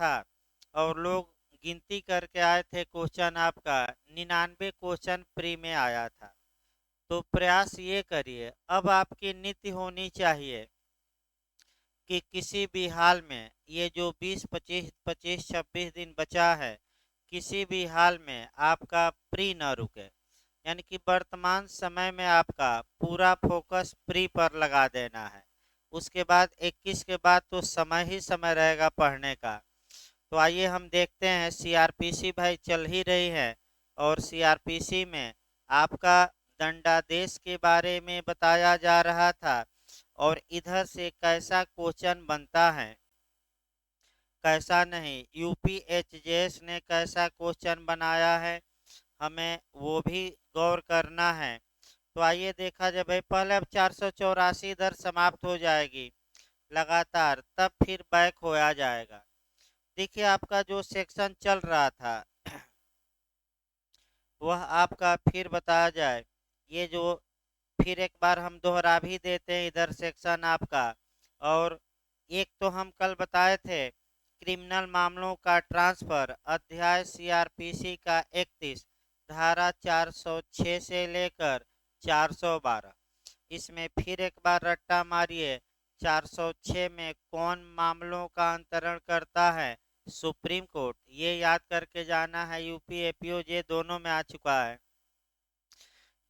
था और लोग गिनती करके आए थे, क्वेश्चन आपका 99 क्वेश्चन प्री में आया था। तो प्रयास ये करिए, अब आपकी नीति होनी चाहिए कि किसी भी हाल में ये जो 20, 25, 26 दिन बचा है, किसी भी हाल में आपका प्री न रुके। यानी कि वर्तमान समय में आपका पूरा फोकस प्री पर लगा देना है। उसके बाद 21 के बाद तो समय ही समय रहेगा पढ़ने का। तो आइए हम देखते हैं, सीआरपीसी भाई चल ही रही है और सीआरपीसी में आपका दंडादेश के बारे में बताया जा रहा था और इधर से कैसा क्वेश्चन बनता है कैसा नहीं, यूपीएचजेएस ने कैसा क्वेश्चन बनाया है, हमें वो भी गौर करना है। तो आइए देखा जाए भाई, पहले अब 484 इधर समाप्त हो जाएगी लगातार, तब फिर बैक होया जाएगा। देखिए आपका जो सेक्शन चल रहा था वह आपका फिर बताया जाए, ये जो फिर एक बार हम दोहरा भी देते हैं इधर सेक्शन आपका। और एक तो हम कल बताए थे क्रिमिनल मामलों का ट्रांसफर, अध्याय सीआरपीसी का 31, धारा 406 से लेकर 412। इसमें फिर एक बार रट्टा मारिए, 406 में कौन मामलों का अंतरण करता है, सुप्रीम कोर्ट। ये याद करके जाना है, यूपी एपीओ ये दोनों में आ चुका है।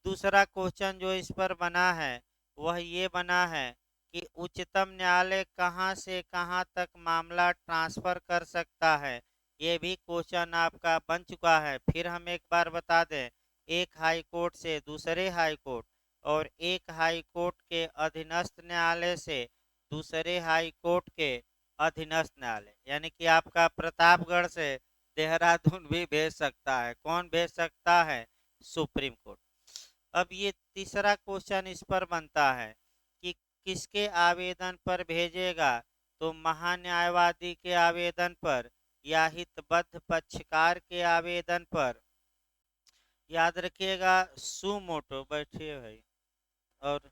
दूसरा क्वेश्चन जो इस पर बना है वह ये बना है कि उच्चतम न्यायालय कहां से कहां तक मामला ट्रांसफर कर सकता है। ये भी क्वेश्चन आपका बन चुका है। फिर हम एक बार बता दें, एक हाई कोर्ट से दूसरे हाई कोर्ट और एक हाई कोर्ट के अधीनस्थ न्यायालय से दूसरे हाई कोर्ट के अधीनस्थ न्यायालय, यानी कि आपका प्रतापगढ़ से देहरादून भी भेज सकता है। कौन भेज सकता है, सुप्रीम कोर्ट। अब ये तीसरा क्वेश्चन इस पर बनता है कि किसके आवेदन पर भेजेगा, तो महान्यायवादी के आवेदन पर या हितबद्ध पक्षकार के आवेदन पर। याद रखिएगा, सुमोटो बैठिए भाई, और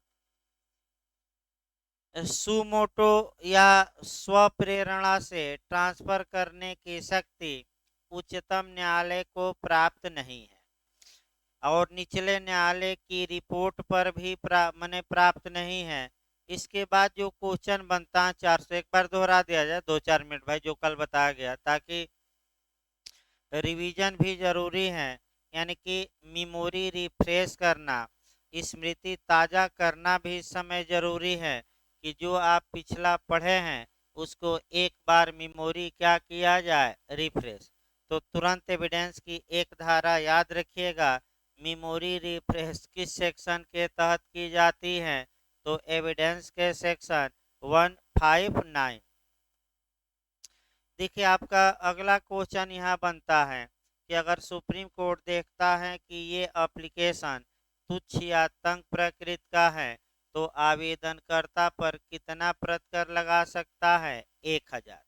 सुमोटो या स्वप्रेरणा से ट्रांसफर करने की शक्ति उच्चतम न्यायालय को प्राप्त नहीं है और निचले न्यायालय की रिपोर्ट पर भी मने प्राप्त नहीं है। इसके बाद जो क्वेश्चन बनता है 400, एक बार दोहरा दिया जाए 2-4 मिनट भाई, जो कल बताया गया, ताकि रिवीजन भी जरूरी है। यानी कि मेमोरी रिफ्रेश करना, स्मृति ताज़ा करना भी इस समय जरूरी है कि जो आप पिछला पढ़े हैं उसको एक बार मेमोरी क्या किया जाए, रिफ्रेश। तो तुरंत एविडेंस की एक धारा याद रखिएगा, मेमोरी रिफ्रेश किस सेक्शन के तहत की जाती है, तो एविडेंस के सेक्शन 159। देखिए आपका अगला क्वेश्चन यहाँ बनता है कि अगर सुप्रीम कोर्ट देखता है कि ये एप्लीकेशन तुच्छ या तंग प्रकृति का है तो आवेदनकर्ता पर कितना प्रतिकर लगा सकता है, 1000।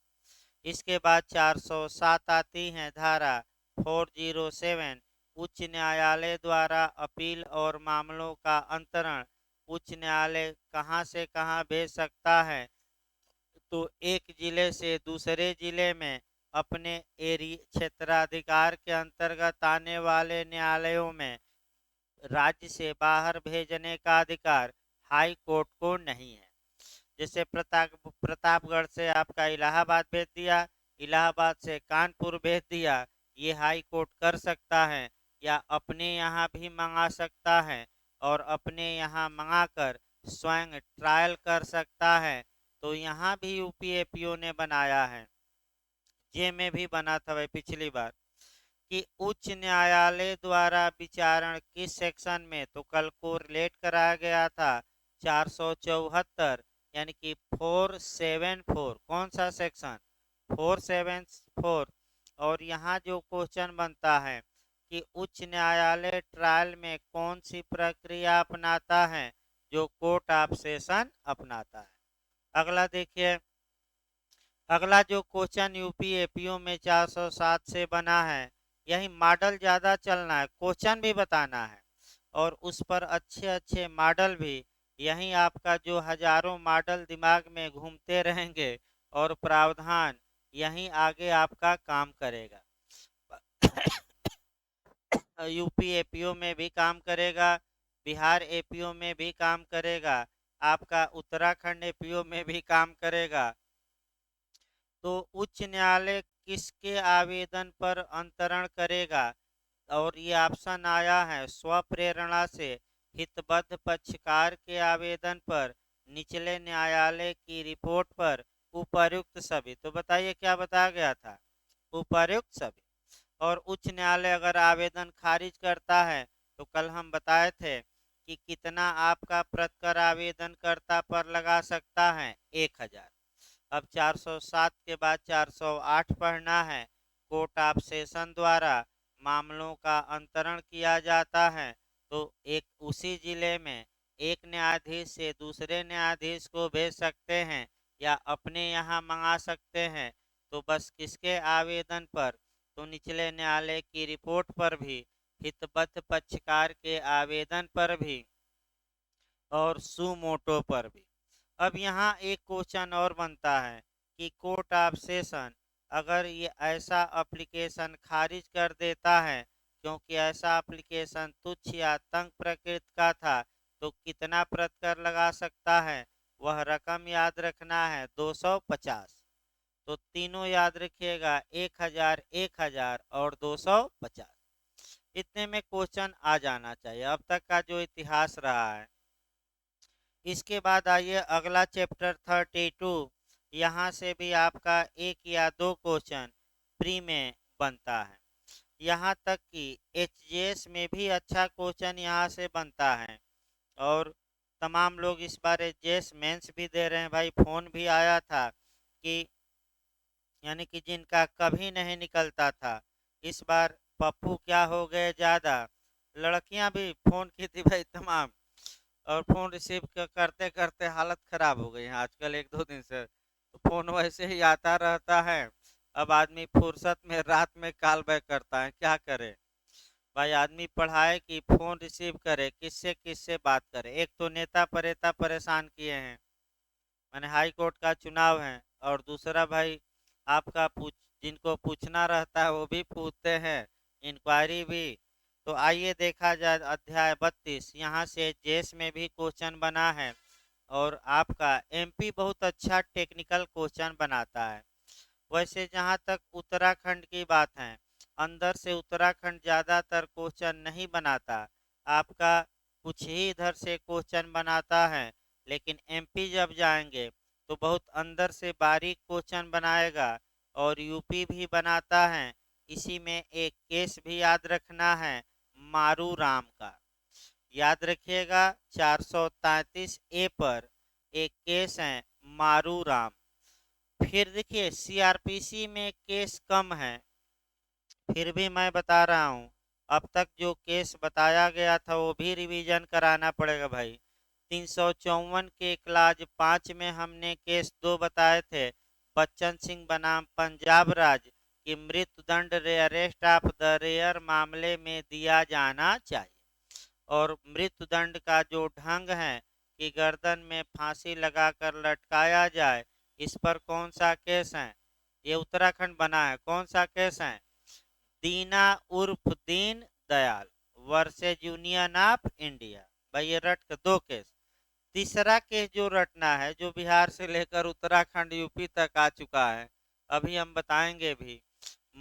इसके बाद 407 आती है धारा 407, उच्च न्यायालय द्वारा अपील और मामलों का अंतरण उच्च न्यायालय कहां से कहां भेज सकता है, तो एक जिले से दूसरे जिले में अपने क्षेत्राधिकार के अंतर्गत आने वाले न्यायालयों में राज्य से बाहर भेजने का अधिकार हाई कोर्ट को नहीं है। जैसे प्रतापगढ़ से आपका इलाहाबाद भेज दिया, इलाहाबाद से कानपुर भेज दिया, ये हाई कोर्ट कर सकता है, या अपने यहाँ भी मंगा सकता है और अपने यहाँ मंगाकर स्वयं ट्रायल कर सकता है। तो यहाँ भी यूपीएपीओ ने बनाया है, जे में भी बना था भाई पिछली बार, कि उच्च न्यायालय द्वारा विचारण किस सेक्शन में, तो कल को रिलेट कराया गया था 474, यानी कि 474। कौन सा सेक्शन, 474। और यहाँ जो क्वेश्चन बनता है कि उच्च न्यायालय ट्रायल में कौन सी प्रक्रिया अपनाता है, जो कोर्ट ऑफ सेशन अपनाता है। अगला देखिए, अगला जो क्वेश्चन यूपी एपीओ में 407 से बना है, यही मॉडल ज़्यादा चलना है, क्वेश्चन भी बताना है और उस पर अच्छे अच्छे मॉडल भी। यही आपका जो हजारों मॉडल दिमाग में घूमते रहेंगे और प्रावधान यहीं आगे आपका काम करेगा। यूपी एपीओ में भी काम करेगा, बिहार एपीओ में भी काम करेगा, आपका उत्तराखंड एपीओ में भी काम करेगा। तो उच्च न्यायालय किसके आवेदन पर अंतरण करेगा? और ये ऑप्शन आया है स्वप्रेरणा से, हितबद्ध पक्षकार के आवेदन पर, निचले न्यायालय की रिपोर्ट पर, उपर्युक्त सभी। तो बताइए क्या बताया गया था? उपर्युक्त सभी। और उच्च न्यायालय अगर आवेदन खारिज करता है तो कल हम बताए थे कि कितना आपका प्रतिकर आवेदनकर्ता पर लगा सकता है? 1000। अब 407 के बाद 408 पढ़ना है। कोर्ट ऑफ सेशन द्वारा मामलों का अंतरण किया जाता है तो एक उसी जिले में एक न्यायाधीश से दूसरे न्यायाधीश को भेज सकते हैं या अपने यहाँ मंगा सकते हैं। तो बस किसके आवेदन पर? तो निचले न्यायालय की रिपोर्ट पर भी, हितबद्ध पक्षकार के आवेदन पर भी और सुमोटो पर भी। अब यहाँ एक क्वेश्चन और बनता है कि कोर्ट ऑफ सेशन अगर ये ऐसा एप्लीकेशन खारिज कर देता है क्योंकि ऐसा एप्लीकेशन तुच्छ या तंग प्रकृति का था, तो कितना प्रतिकर लगा सकता है? वह रकम याद रखना है 250। तो तीनों याद रखिएगा, 1000, 1000 और 250। इतने में क्वेश्चन आ जाना चाहिए अब तक का जो इतिहास रहा है। इसके बाद आइए अगला चैप्टर 32। यहाँ से भी आपका एक या दो क्वेश्चन प्री में बनता है। यहाँ तक कि एचजीएस में भी अच्छा क्वेश्चन यहाँ से बनता है। और तमाम लोग इस बार एचजीएस मेंस भी दे रहे हैं भाई। फोन भी आया था कि यानी कि जिनका कभी नहीं निकलता था, इस बार पप्पू क्या हो गए ज़्यादा। लड़कियां भी फ़ोन की थी भाई तमाम, और फ़ोन रिसीव करते करते हालत ख़राब हो गई है आजकल 1-2 दिन से। तो फ़ोन वैसे ही आता रहता है। अब आदमी फुर्सत में रात में कॉल बैक करता है, क्या करे भाई? आदमी पढ़ाए कि फ़ोन रिसीव करे, किससे किससे बात करे? एक तो नेता परेता परेशान किए हैं, माने हाई कोर्ट का चुनाव है, और दूसरा भाई आपका जिनको पूछना रहता है वो भी पूछते हैं, इंक्वायरी भी। तो आइए देखा जाए अध्याय 32। यहाँ से जेस में भी क्वेश्चन बना है और आपका एमपी बहुत अच्छा टेक्निकल क्वेश्चन बनाता है। वैसे जहाँ तक उत्तराखंड की बात है, अंदर से उत्तराखंड ज़्यादातर क्वेश्चन नहीं बनाता, आपका कुछ ही इधर से क्वेश्चन बनाता है। लेकिन एमपी जब जाएंगे तो बहुत अंदर से बारीक क्वेश्चन बनाएगा, और यूपी भी बनाता है। इसी में एक केस भी याद रखना है, मारू राम का। याद रखिएगा 433 ए पर एक केस है, मारू राम। फिर देखिए सीआरपीसी में केस कम है, फिर भी मैं बता रहा हूँ। अब तक जो केस बताया गया था वो भी रिवीजन कराना पड़ेगा भाई। 354 के क्लाज 5 में हमने केस 2 बताए थे, बच्चन सिंह बनाम पंजाब राज्य की मृत्युदंड रेयरेस्ट ऑफ द रेयर मामले में दिया जाना चाहिए। और मृत्युदंड का जो ढंग है कि गर्दन में फांसी लगाकर लटकाया जाए, इस पर कौन सा केस है? ये उत्तराखंड बना है। कौन सा केस है? दीना उर्फ Deen Dayal versus union of India. भाई ये रट के दो केस। तीसरा केस जो रटना है, जो बिहार से लेकर उत्तराखंड यूपी तक आ चुका है, अभी हम बताएंगे भी।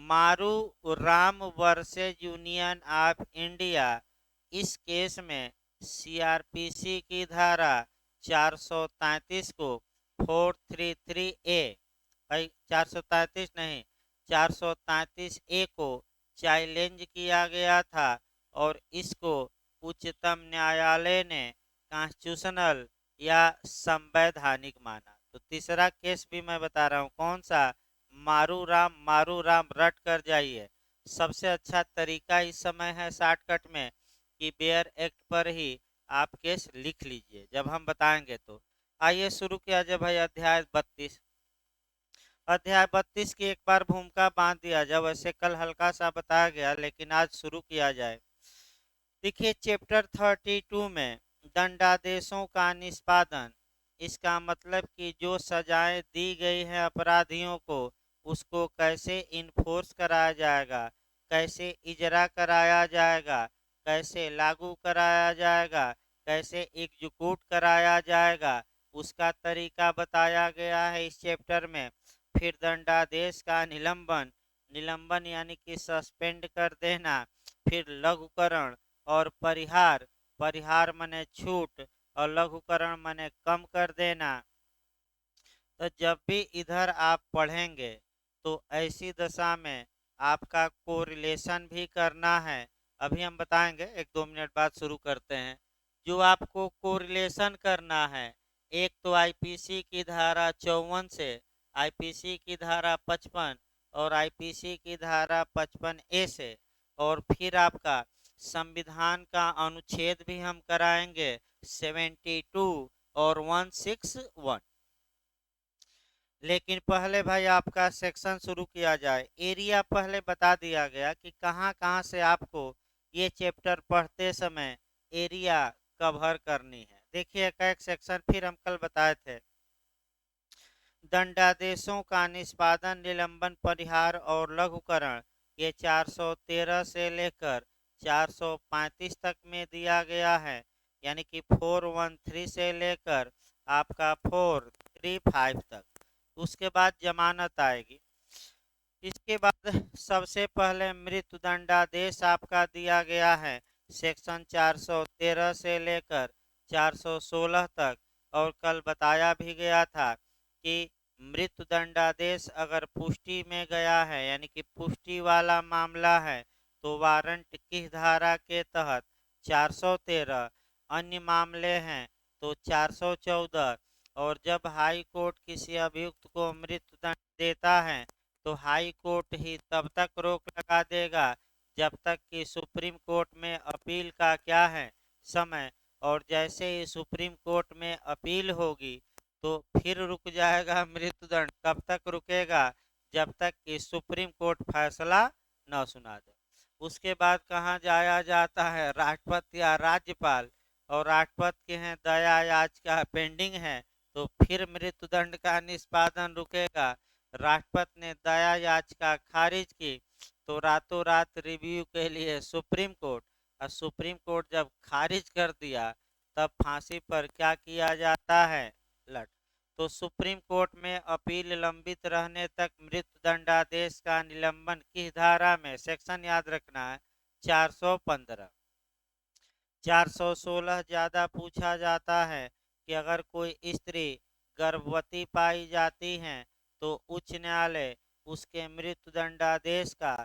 मारू Ram versus union of India. इस केस में सीआरपीसी की धारा 433 को 433 ए, भाई 433 नहीं, 433 ए को चैलेंज किया गया था, और इसको उच्चतम न्यायालय ने कॉन्स्टिट्यूशनल या संवैधानिक माना। तो तीसरा केस भी मैं बता रहा हूँ, कौन सा? मारू राम रट कर जाइए। सबसे अच्छा तरीका इस समय है शॉर्टकट में कि बेयर एक्ट पर ही आप केस लिख लीजिए जब हम बताएंगे तो। आइए शुरू किया जाए भाई अध्याय 32। अध्याय 32 की एक बार भूमिका बांध दिया जाए। वैसे कल हल्का सा बताया गया, लेकिन आज शुरू किया जाए। देखिए चैप्टर 32 में दंडादेशों का निष्पादन। इसका मतलब कि जो सजाएं दी गई हैं अपराधियों को, उसको कैसे इन्फोर्स कराया जाएगा, कैसे इजरा कराया जाएगा, कैसे लागू कराया जाएगा, कैसे एग्जीक्यूट कराया जाएगा, उसका तरीका बताया गया है इस चैप्टर में। फिर दंडादेश का निलंबन, निलंबन यानी कि सस्पेंड कर देना। फिर लघुकरण और परिहार, परिहार माने छूट और लघुकरण माने कम कर देना। तो जब भी इधर आप पढ़ेंगे तो ऐसी दशा में आपका कोरिलेशन भी करना है। अभी हम बताएंगे, 1-2 मिनट बाद शुरू करते हैं। जो आपको कोरिलेशन करना है, एक तो आईपीसी की धारा 54 से, आईपीसी की धारा 55 और आईपीसी की धारा 55A से, और फिर आपका संविधान का अनुच्छेद भी हम कराएंगे 72 और 161। लेकिन पहले भाई आपका सेक्शन शुरू किया जाए। एरिया पहले बता दिया गया कि कहाँ कहाँ से आपको ये चैप्टर पढ़ते समय एरिया कवर करनी है। देखिए एक सेक्शन फिर हम कल बताए थे। दंडादेशों का निष्पादन, निलंबन, परिहार और लघुकरण, ये 413 से लेकर 435 तक में दिया गया है। यानी कि 413 से लेकर आपका 435 तक। उसके बाद जमानत आएगी। इसके बाद सबसे पहले मृत्यु दंडादेश आपका दिया गया है सेक्शन 413 से लेकर 416 तक। और कल बताया भी गया था कि मृत्यु दंडादेश अगर पुष्टि में गया है, यानी कि पुष्टि वाला मामला है, तो वारंट किस धारा के तहत 413, अन्य मामले हैं तो 414। और जब हाई कोर्ट किसी अभियुक्त को मृत्यु दंड देता है तो हाई कोर्ट ही तब तक रोक लगा देगा जब तक कि सुप्रीम कोर्ट में अपील का क्या है, समय। और जैसे ही सुप्रीम कोर्ट में अपील होगी तो फिर रुक जाएगा मृत्युदंड। कब तक रुकेगा? जब तक कि सुप्रीम कोर्ट फैसला न सुना दे। उसके बाद कहाँ जाया जाता है? राष्ट्रपति या राज्यपाल। और राष्ट्रपति के हैं दया याचिका पेंडिंग है तो फिर मृत्युदंड का निष्पादन रुकेगा। राष्ट्रपति ने दया याचिका खारिज की तो रातों रात रिव्यू के लिए सुप्रीम कोर्ट, और सुप्रीम कोर्ट जब खारिज कर दिया तब फांसी पर क्या किया जाता है? लट। तो सुप्रीम कोर्ट में अपील लंबित रहने तक मृत्यु दंडादेश का निलंबन किस धारा में? सेक्शन याद रखना है 415। 416 ज्यादा पूछा जाता है कि अगर कोई स्त्री गर्भवती पाई जाती है तो उच्च न्यायालय उसके मृत्यु दंडादेश का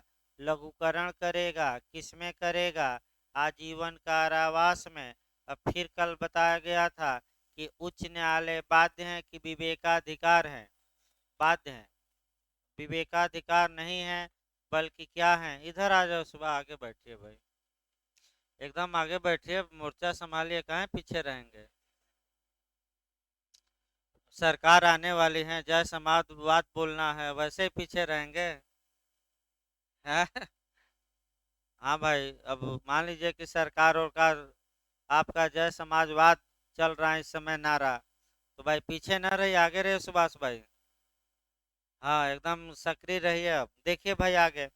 लघुकरण करेगा। किसमें करेगा? आजीवन कारावास में। अब फिर कल बताया गया था कि उच्च न्यायालय बाध्य है कि विवेकाधिकार है, बाध्य है, विवेकाधिकार नहीं है बल्कि क्या है? इधर आ जाओ, सुबह आगे बैठिए भाई, एकदम आगे बैठिए, मोर्चा संभालिए, कहाँ पीछे रहेंगे। सरकार आने वाली है, जय समाजवाद बोलना है, वैसे ही पीछे रहेंगे हैं? हाँ भाई, अब मान लीजिए कि सरकार और का आपका जय समाजवाद चल रहा है इस समय नारा, तो भाई पीछे न रहिए, आगे रहिए सुभाष भाई। हाँ एकदम सक्रिय रहिए। अब देखिए भाई आगे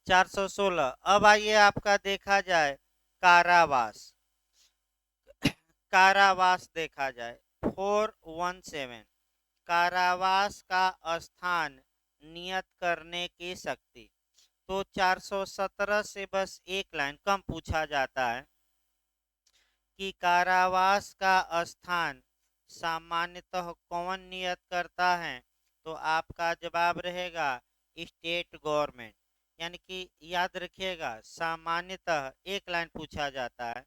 416। अब आइए आपका देखा जाए कारावास, कारावास देखा जाए 417। कारावास का स्थान नियत करने की शक्ति। तो 417 से बस एक लाइन कम पूछा जाता है कि कारावास का स्थान सामान्यतः कौन नियत करता है? तो आपका जवाब रहेगा स्टेट गवर्नमेंट। यानी कि याद रखिएगा, सामान्यतः एक लाइन पूछा जाता है,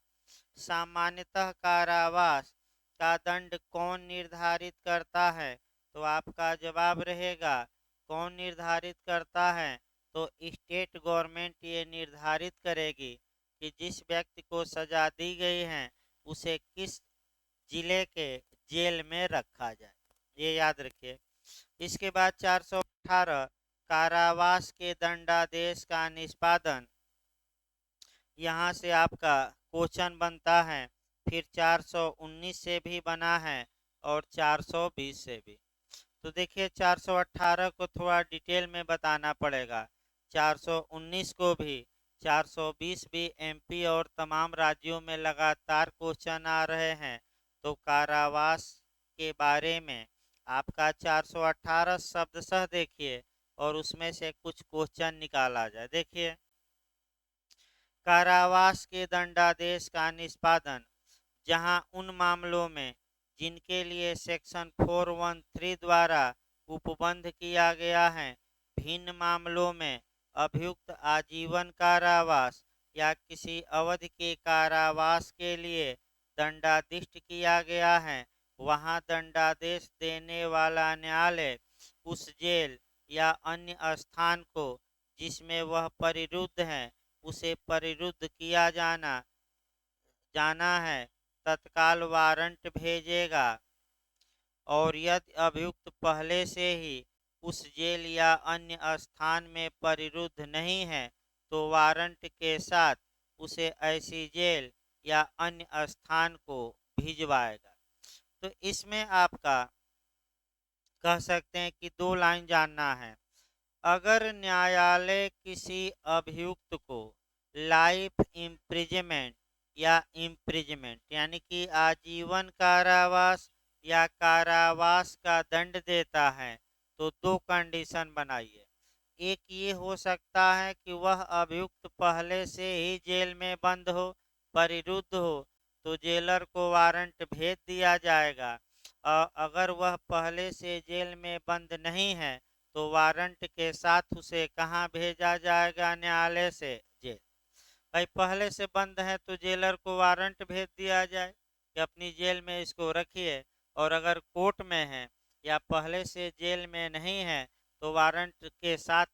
सामान्यतः कारावास का दंड कौन निर्धारित करता है? तो आपका जवाब रहेगा कौन निर्धारित करता है? तो स्टेट गवर्नमेंट ये निर्धारित करेगी कि जिस व्यक्ति को सजा दी गई है उसे किस जिले के जेल में रखा जाए, ये याद रखिए। इसके बाद 418 कारावास के दंडादेश का निष्पादन। यहाँ से आपका क्वेश्चन बनता है। फिर 419 से भी बना है और 420 से भी। तो देखिए 418 को थोड़ा डिटेल में बताना पड़ेगा, 419 को भी, 420 भी एमपी और तमाम राज्यों में लगातार क्वेश्चन आ रहे हैं। तो कारावास के बारे में आपका 418 शब्दशः देखिए और उसमें से कुछ क्वेश्चन निकाला जाए। देखिए, कारावास के दंडादेश का निष्पादन जहां उन मामलों में जिनके लिए सेक्शन 413 द्वारा उपबंध किया गया है, भिन्न मामलों में अभियुक्त आजीवन कारावास या किसी अवधि के कारावास के लिए दंडादिष्ट किया गया है, वहां दंडादेश देने वाला न्यायालय उस जेल या अन्य स्थान को जिसमें वह परिरुद्ध है उसे परिरुद्ध किया जाना है तत्काल वारंट भेजेगा। और यदि अभियुक्त पहले से ही उस जेल या अन्य स्थान में परिरुद्ध नहीं है तो वारंट के साथ उसे ऐसी जेल या अन्य स्थान को भिजवाएगा। तो इसमें आपका कह सकते हैं कि दो लाइन जानना है। अगर न्यायालय किसी अभियुक्त को लाइफ इम्प्रिजमेंट या इम्प्रिजमेंट यानी कि आजीवन कारावास या कारावास का दंड देता है तो दो कंडीशन बनाइए। एक ये हो सकता है कि वह अभियुक्त पहले से ही जेल में बंद हो, परिरुद्ध हो, तो जेलर को वारंट भेज दिया जाएगा। अगर वह पहले से जेल में बंद नहीं है तो वारंट के साथ उसे कहाँ भेजा जाएगा? न्यायालय से जेल। भाई पहले से बंद है तो जेलर को वारंट भेज दिया जाए कि अपनी जेल में इसको रखिए। और अगर कोर्ट में है या पहले से जेल में नहीं है तो वारंट के साथ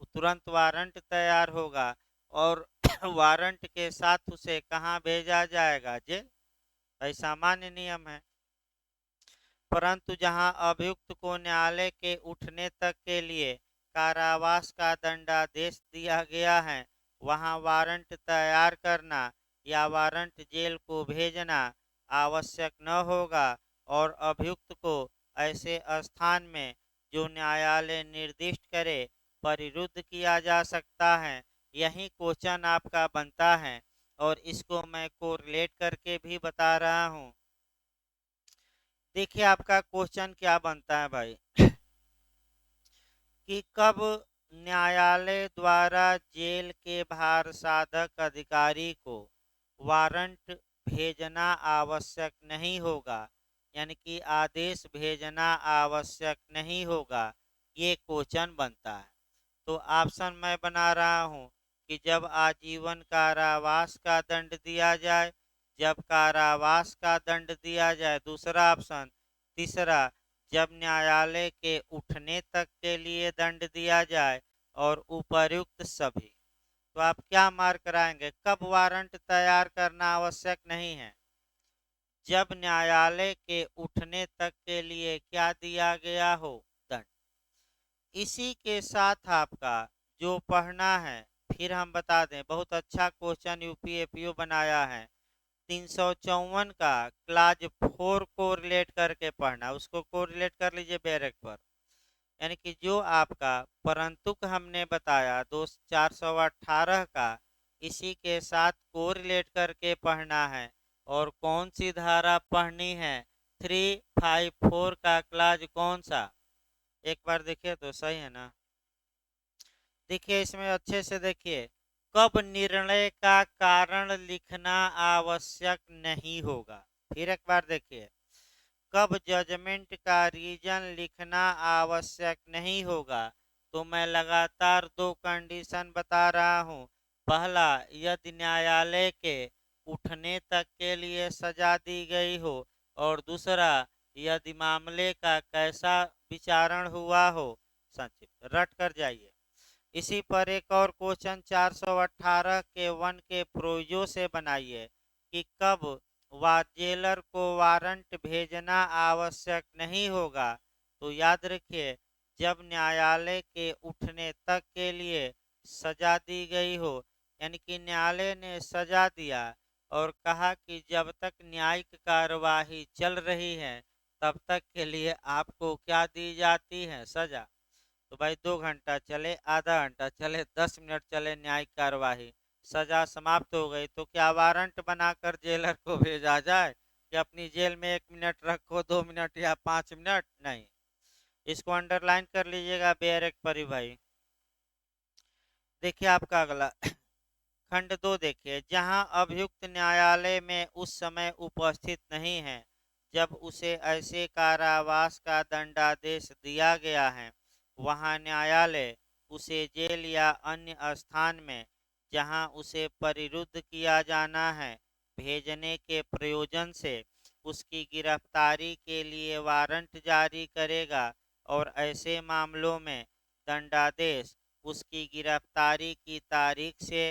तुरंत वारंट तैयार होगा और वारंट के साथ उसे कहाँ भेजा जाएगा? जेल। भाई सामान्य नियम है। परंतु जहां अभियुक्त को न्यायालय के उठने तक के लिए कारावास का दंडादेश दिया गया है, वहां वारंट तैयार करना या वारंट जेल को भेजना आवश्यक न होगा और अभियुक्त को ऐसे स्थान में जो न्यायालय निर्दिष्ट करे परिरुद्ध किया जा सकता है। यही क्वेश्चन आपका बनता है और इसको मैं कोरिलेट करके भी बता रहा हूँ। देखिए आपका क्वेश्चन क्या बनता है भाई कि कब न्यायालय द्वारा जेल के भार साधक अधिकारी को वारंट भेजना आवश्यक नहीं होगा, यानी कि आदेश भेजना आवश्यक नहीं होगा, ये क्वेश्चन बनता है। तो ऑप्शन मैं बना रहा हूँ कि जब आजीवन कारावास का दंड दिया जाए, जब कारावास का दंड दिया जाए, दूसरा ऑप्शन। तीसरा, जब न्यायालय के उठने तक के लिए दंड दिया जाए और उपर्युक्त सभी। तो आप क्या मार्क कराएंगे? कब वारंट तैयार करना आवश्यक नहीं है? जब न्यायालय के उठने तक के लिए क्या दिया गया हो? दंड। इसी के साथ आपका जो पढ़ना है, फिर हम बता दें, बहुत अच्छा क्वेश्चन यूपीएपीओ बनाया है 354 का क्लाज 4 को रिलेट करके पढ़ना, उसको को रिलेट कर लीजिए बैरक पर। यानी कि जो आपका परंतुक हमने बताया 418 का, इसी के साथ को रिलेट करके पढ़ना है। और कौन सी धारा पढ़नी है? 354 का क्लाज कौन सा? एक बार देखिए तो सही है ना। देखिए इसमें अच्छे से देखिए, कब निर्णय का कारण लिखना आवश्यक नहीं होगा। फिर एक बार देखिए, कब जजमेंट का रीजन लिखना आवश्यक नहीं होगा। तो मैं लगातार दो कंडीशन बता रहा हूँ। पहला, यदि न्यायालय के उठने तक के लिए सजा दी गई हो, और दूसरा, यदि मामले का कैसा विचारण हुआ हो। संक्षिप्त रट कर जाइए। इसी पर एक और क्वेश्चन 418 के 1 के प्रोविजो से बनाइए कि कब जेलर को वारंट भेजना आवश्यक नहीं होगा। तो याद रखिए, जब न्यायालय के उठने तक के लिए सजा दी गई हो, यानी कि न्यायालय ने सजा दिया और कहा कि जब तक न्यायिक कार्यवाही चल रही है तब तक के लिए आपको क्या दी जाती है? सजा। तो भाई 2 घंटा चले, आधा घंटा चले, 10 मिनट चले न्यायिक कार्यवाही, सजा समाप्त हो गई, तो क्या वारंट बनाकर जेलर को भेजा जाए कि अपनी जेल में 1 मिनट रखो, 2 मिनट या 5 मिनट? नहीं। इसको अंडरलाइन कर लीजिएगा बेअरेक परी भाई। देखिए आपका अगला खंड 2 देखिए, जहां अभियुक्त न्यायालय में उस समय उपस्थित नहीं है जब उसे ऐसे कारावास का दंडादेश दिया गया है, वहां न्यायालय उसे जेल या अन्य स्थान में जहां उसे परिरुद्ध किया जाना है भेजने के प्रयोजन से उसकी गिरफ्तारी के लिए वारंट जारी करेगा, और ऐसे मामलों में दंडादेश उसकी गिरफ्तारी की तारीख से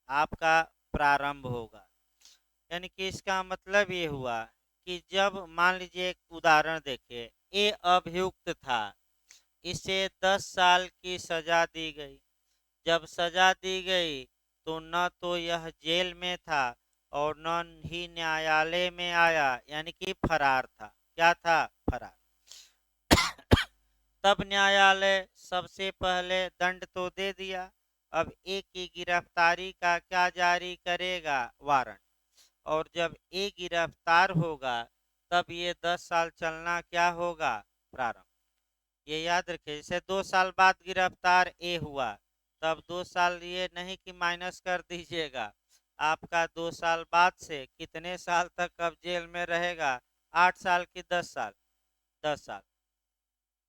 आपका प्रारंभ होगा। यानी कि इसका मतलब ये हुआ कि जब मान लीजिए एक उदाहरण देखिए, ये अभियुक्त था, इसे 10 साल की सजा दी गई। जब सजा दी गई तो न तो यह जेल में था और न ही न्यायालय में आया, यानी कि फरार था। क्या था? फरार। तब न्यायालय सबसे पहले दंड तो दे दिया, अब एक की गिरफ्तारी का क्या जारी करेगा? वारंट। और जब ए गिरफ्तार होगा तब ये 10 साल चलना क्या होगा? प्रारंभ। ये याद रखिए, जैसे 2 साल बाद गिरफ्तार ए हुआ, तब 2 साल ये नहीं कि माइनस कर दीजिएगा, आपका 2 साल बाद से कितने साल तक अब जेल में रहेगा? 8 साल की 10 साल? 10 साल।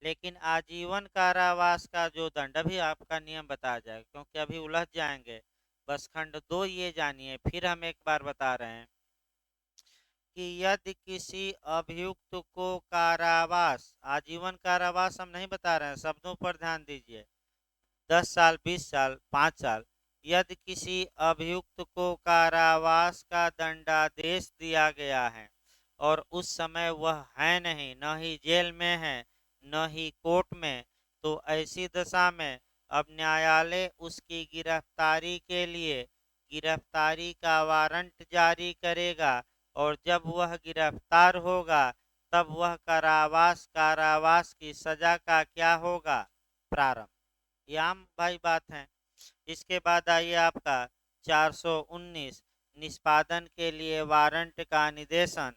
लेकिन आजीवन कारावास का जो दंड, अभी आपका नियम बताया जाएगा क्योंकि अभी उलझ जाएंगे। बस खंड 2 ये जानिए, फिर हम एक बार बता रहे हैं कि यदि किसी अभियुक्त को कारावास, आजीवन कारावास हम नहीं बता रहे हैं, शब्दों पर ध्यान दीजिए, 10 साल, 20 साल, 5 साल, यदि किसी अभियुक्त को कारावास का दंडादेश दिया गया है और उस समय वह है नहीं, न ही जेल में है न ही कोर्ट में, तो ऐसी दशा में अब न्यायालय उसकी गिरफ्तारी के लिए गिरफ्तारी का वारंट जारी करेगा, और जब वह गिरफ्तार होगा तब वह कारावास की सजा का क्या होगा? प्रारंभ। ये आम भाई बात है। इसके बाद आइए आपका 419, निष्पादन के लिए वारंट का निर्देशन।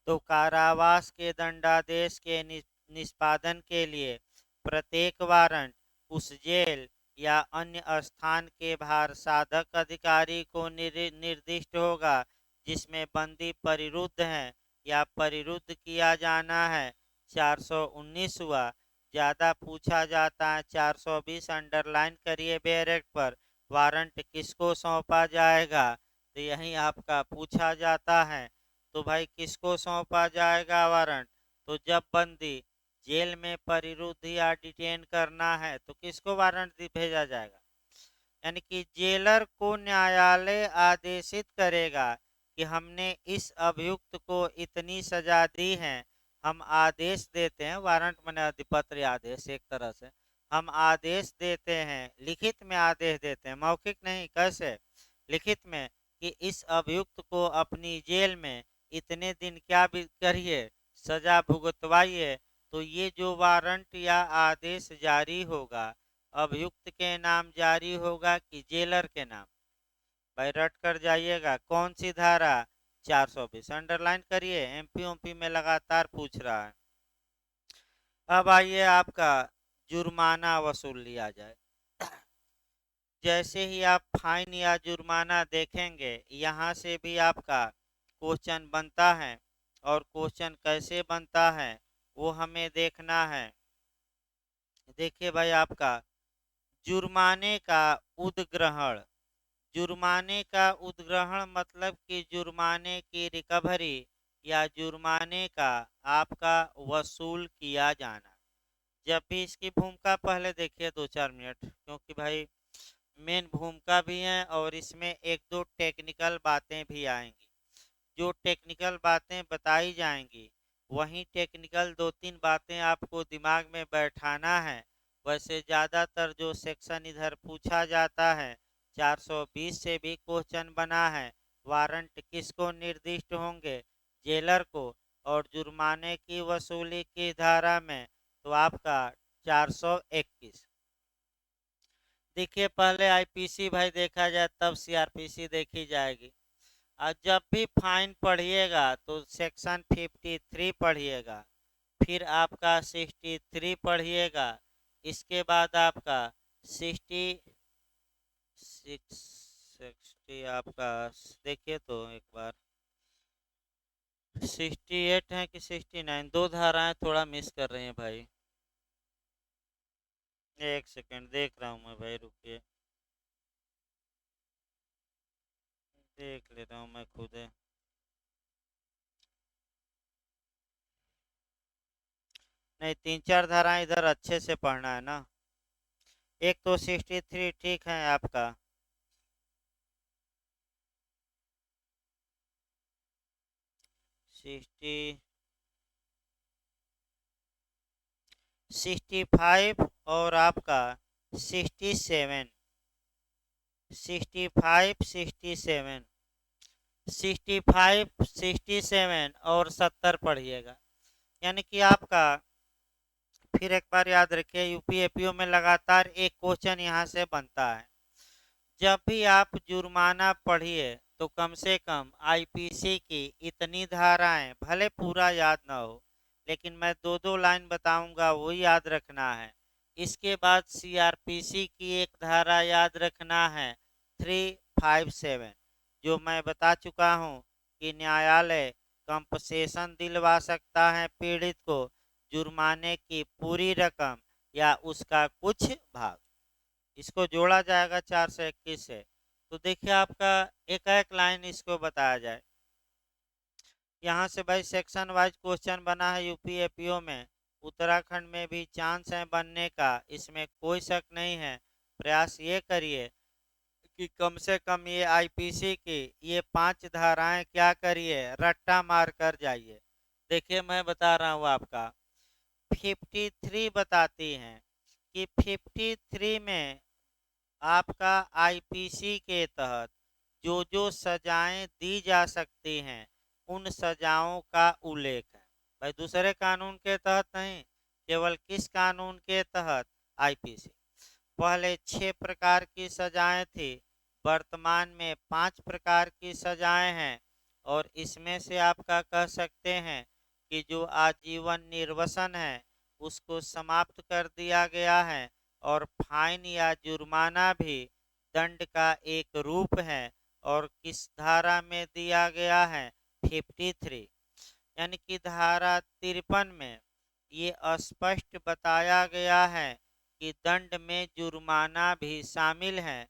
तो कारावास के दंडादेश के निष्पादन के लिए प्रत्येक वारंट उस जेल या अन्य स्थान के भार साधक अधिकारी को निर्दिष्ट होगा जिसमें बंदी परिरुद्ध है या परिरुद्ध किया जाना है। 419 हुआ। ज़्यादा पूछा जाता है 420, अंडरलाइन करिए बेरेक्ट पर, वारंट किसको सौंपा जाएगा? तो यही आपका पूछा जाता है। तो भाई किसको सौंपा जाएगा वारंट? तो जब बंदी जेल में परिरुद्ध या डिटेन करना है तो किसको वारंट भेजा जाएगा? यानी कि जेलर को न्यायालय आदेशित करेगा कि हमने इस अभियुक्त को इतनी सजा दी है, हम आदेश देते हैं, वारंट माने अधिपत्र आदेश एक तरह से, हम आदेश देते हैं, लिखित में आदेश देते हैं, मौखिक नहीं। कैसे? लिखित में, कि इस अभियुक्त को अपनी जेल में इतने दिन क्या भी करिए, सजा भुगतवाइए। तो ये जो वारंट या आदेश जारी होगा, अभियुक्त के नाम जारी होगा कि जेलर के नाम? भाई रट कर जाइएगा, कौन सी धारा? 420, अंडरलाइन करिए, एमपी में लगातार पूछ रहा है। अब आइए आपका जुर्माना वसूल लिया जाए। जैसे ही आप फाइन या जुर्माना देखेंगे, यहाँ से भी आपका क्वेश्चन बनता है, और क्वेश्चन कैसे बनता है वो हमें देखना है। देखिए भाई, आपका जुर्माने का उद्ग्रहण। जुर्माने का उद्ग्रहण मतलब कि जुर्माने की रिकवरी या जुर्माने का आपका वसूल किया जाना। जब भी इसकी भूमिका पहले देखिए 2-4 मिनट, क्योंकि भाई मेन भूमिका भी है और इसमें एक दो टेक्निकल बातें भी आएंगी। जो टेक्निकल बातें बताई जाएंगी वहीं टेक्निकल 2-3 बातें आपको दिमाग में बैठाना है। वैसे ज़्यादातर जो सेक्शन इधर पूछा जाता है, 420 से भी क्वेश्चन बना है, वारंट किसको निर्दिष्ट होंगे? जेलर को। और जुर्माने की वसूली की धारा में तो आपका 421। देखिए पहले आईपीसी भाई देखा जाए तब सीआरपीसी देखी जाएगी। और जब भी फाइन पढ़िएगा तो सेक्शन 53 पढ़िएगा, फिर आपका 63 पढ़िएगा, इसके बाद आपका 60 आपका देखिए तो एक बार 68 है कि 69, दो धाराएं थोड़ा मिस कर रही हैं भाई। एक सेकंड देख रहा हूँ मैं भाई, रुकिए देख लेता हूँ मैं खुद है। नहीं, तीन चार धाराएं इधर अच्छे से पढ़ना है ना। एक तो 63 ठीक है आपका, 65 और आपका 67, 65, 67, 65, 67 और 70 पढ़िएगा। यानी कि आपका फिर एक बार याद रखिए, यूपी एपीओ में लगातार एक क्वेश्चन यहाँ से बनता है। जब भी आप जुर्माना पढ़िए तो कम से कम आईपीसी की इतनी धाराएं, भले पूरा याद ना हो लेकिन मैं दो दो लाइन बताऊंगा वो याद रखना है। इसके बाद सीआरपीसी की एक धारा याद रखना है 357, जो मैं बता चुका हूं कि न्यायालय कंपसेशन दिलवा सकता है पीड़ित को जुर्माने की पूरी रकम या उसका कुछ भाग। इसको जोड़ा जाएगा 421 से। तो देखिए आपका एक एक लाइन इसको बताया जाए। यहाँ से भाई सेक्शन वाइज क्वेश्चन बना है यूपी एपीओ में, उत्तराखंड में भी चांस है बनने का, इसमें कोई शक नहीं है। प्रयास ये करिए कि कम से कम ये आईपीसी की ये 5 धाराएं क्या करिए, रट्टा मार कर जाइए। देखिए मैं बता रहा हूँ आपका 53 बताती हैं कि 53 में आपका आईपीसी के तहत जो जो सजाएं दी जा सकती हैं उन सजाओं का उल्लेख है। भाई दूसरे कानून के तहत नहीं, केवल किस कानून के तहत, आईपीसी। पहले 6 प्रकार की सजाएं थी, वर्तमान में 5 प्रकार की सजाएं हैं। और इसमें से आपका कह सकते हैं कि जो आजीवन निर्वसन है उसको समाप्त कर दिया गया है, और फाइन या जुर्माना भी दंड का एक रूप है। और किस धारा में दिया गया है, 53, यानी कि धारा 53 में ये स्पष्ट बताया गया है कि दंड में जुर्माना भी शामिल है।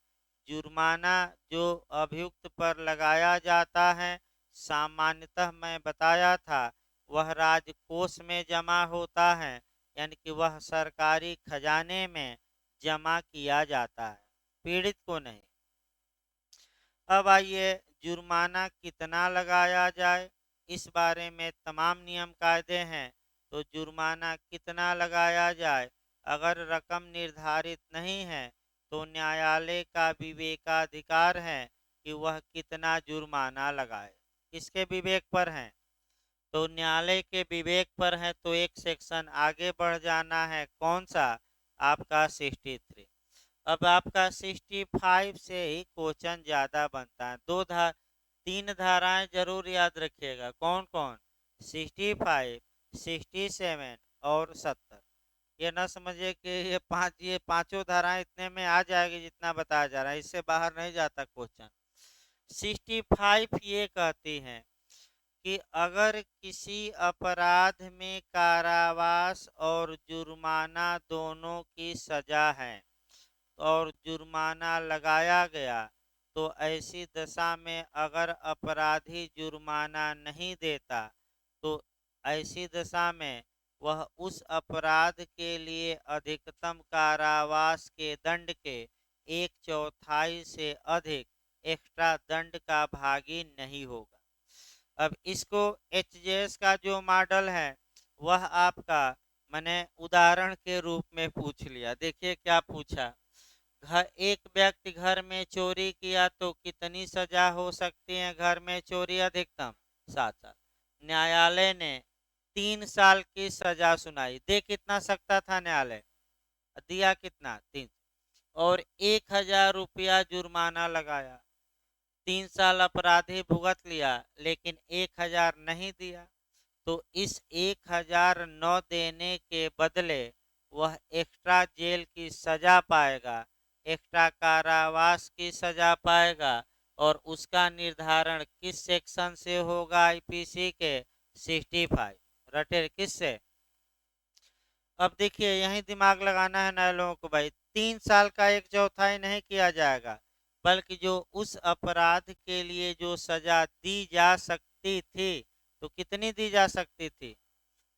जुर्माना जो अभियुक्त पर लगाया जाता है सामान्यतः मैं बताया था वह राजकोष में जमा होता है, यानी कि वह सरकारी खजाने में जमा किया जाता है, पीड़ित को नहीं। अब आइए जुर्माना कितना लगाया जाए, इस बारे में तमाम नियम कायदे हैं। तो जुर्माना कितना लगाया जाए, अगर रकम निर्धारित नहीं है तो न्यायालय का विवेकाधिकार है कि वह कितना जुर्माना लगाए। किसके विवेक पर है, तो न्यायालय के विवेक पर है। तो एक सेक्शन आगे बढ़ जाना है, कौन सा, आपका 63। अब आपका 65 से ही क्वेश्चन ज्यादा बनता है। 3 धाराएं जरूर याद रखिएगा, कौन कौन, 65, 67 और 70। ये ना समझिए कि ये पांचों धाराएं इतने में आ जाएगी जितना बताया जा रहा है, इससे बाहर नहीं जाता क्वेश्चन। 65 ये कहती हैं कि अगर किसी अपराध में कारावास और जुर्माना दोनों की सजा है और जुर्माना लगाया गया, तो ऐसी दशा में अगर अपराधी जुर्माना नहीं देता तो ऐसी दशा में वह उस अपराध के लिए अधिकतम कारावास के दंड के 1/4 से अधिक एक्स्ट्रा दंड का भागी नहीं होगा। अब इसको एचजेएस का जो मॉडल है वह आपका मैंने उदाहरण के रूप में पूछ लिया। देखिए क्या पूछा, एक व्यक्ति घर में चोरी किया तो कितनी सजा हो सकती है, घर में चोरी अधिकतम 7 साल। न्यायालय ने 3 साल की सजा सुनाई। दे कितना सकता था न्यायालय? दिया कितना? 3। और 1,000 रुपया जुर्माना लगाया। 3 साल अपराधी भुगत लिया, लेकिन 1,000 नहीं दिया। तो इस 1,000 न देने के बदले वह एक्स्ट्रा जेल की सजा पाएगा, एक्स्ट्रा कारावास की सजा पाएगा। और उसका निर्धारण किस सेक्शन से होगा? आईपीसी के 65। रटे किससे? अब देखिए, यही दिमाग लगाना है नए लोगों को भाई। 3 साल का एक चौथाई नहीं किया जाएगा, बल्कि जो उस अपराध के लिए जो सजा दी जा सकती थी, तो कितनी दी जा सकती थी?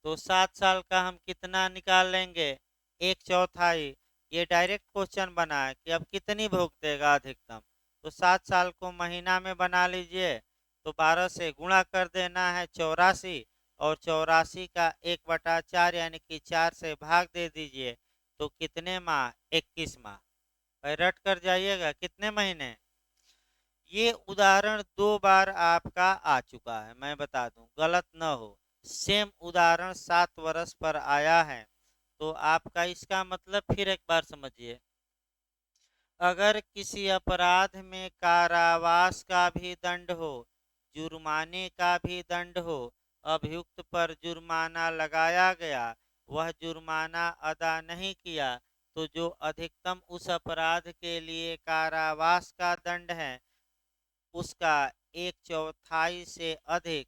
तो 7 साल का हम कितना निकाल लेंगे? एक चौथाई। ये डायरेक्ट क्वेश्चन बना है कि अब कितनी भोग देगा अधिकतम। तो 7 साल को महीना में बना लीजिए, तो 12 से गुणा कर देना है 84, और 84 का 1/4 यानी कि 4 से भाग दे दीजिए। तो कितने माह? 21 माह। भाई रट कर जाइएगा, कितने महीने? ये उदाहरण 2 बार आपका आ चुका है, मैं बता दूं, गलत न हो। सेम उदाहरण 7 वर्ष पर आया है। तो आपका इसका मतलब फिर एक बार समझिए। अगर किसी अपराध में कारावास का भी दंड हो, जुर्माने का भी दंड हो, अभियुक्त पर जुर्माना लगाया गया, वह जुर्माना अदा नहीं किया, तो जो अधिकतम उस अपराध के लिए कारावास का दंड है, उसका 1/4 से अधिक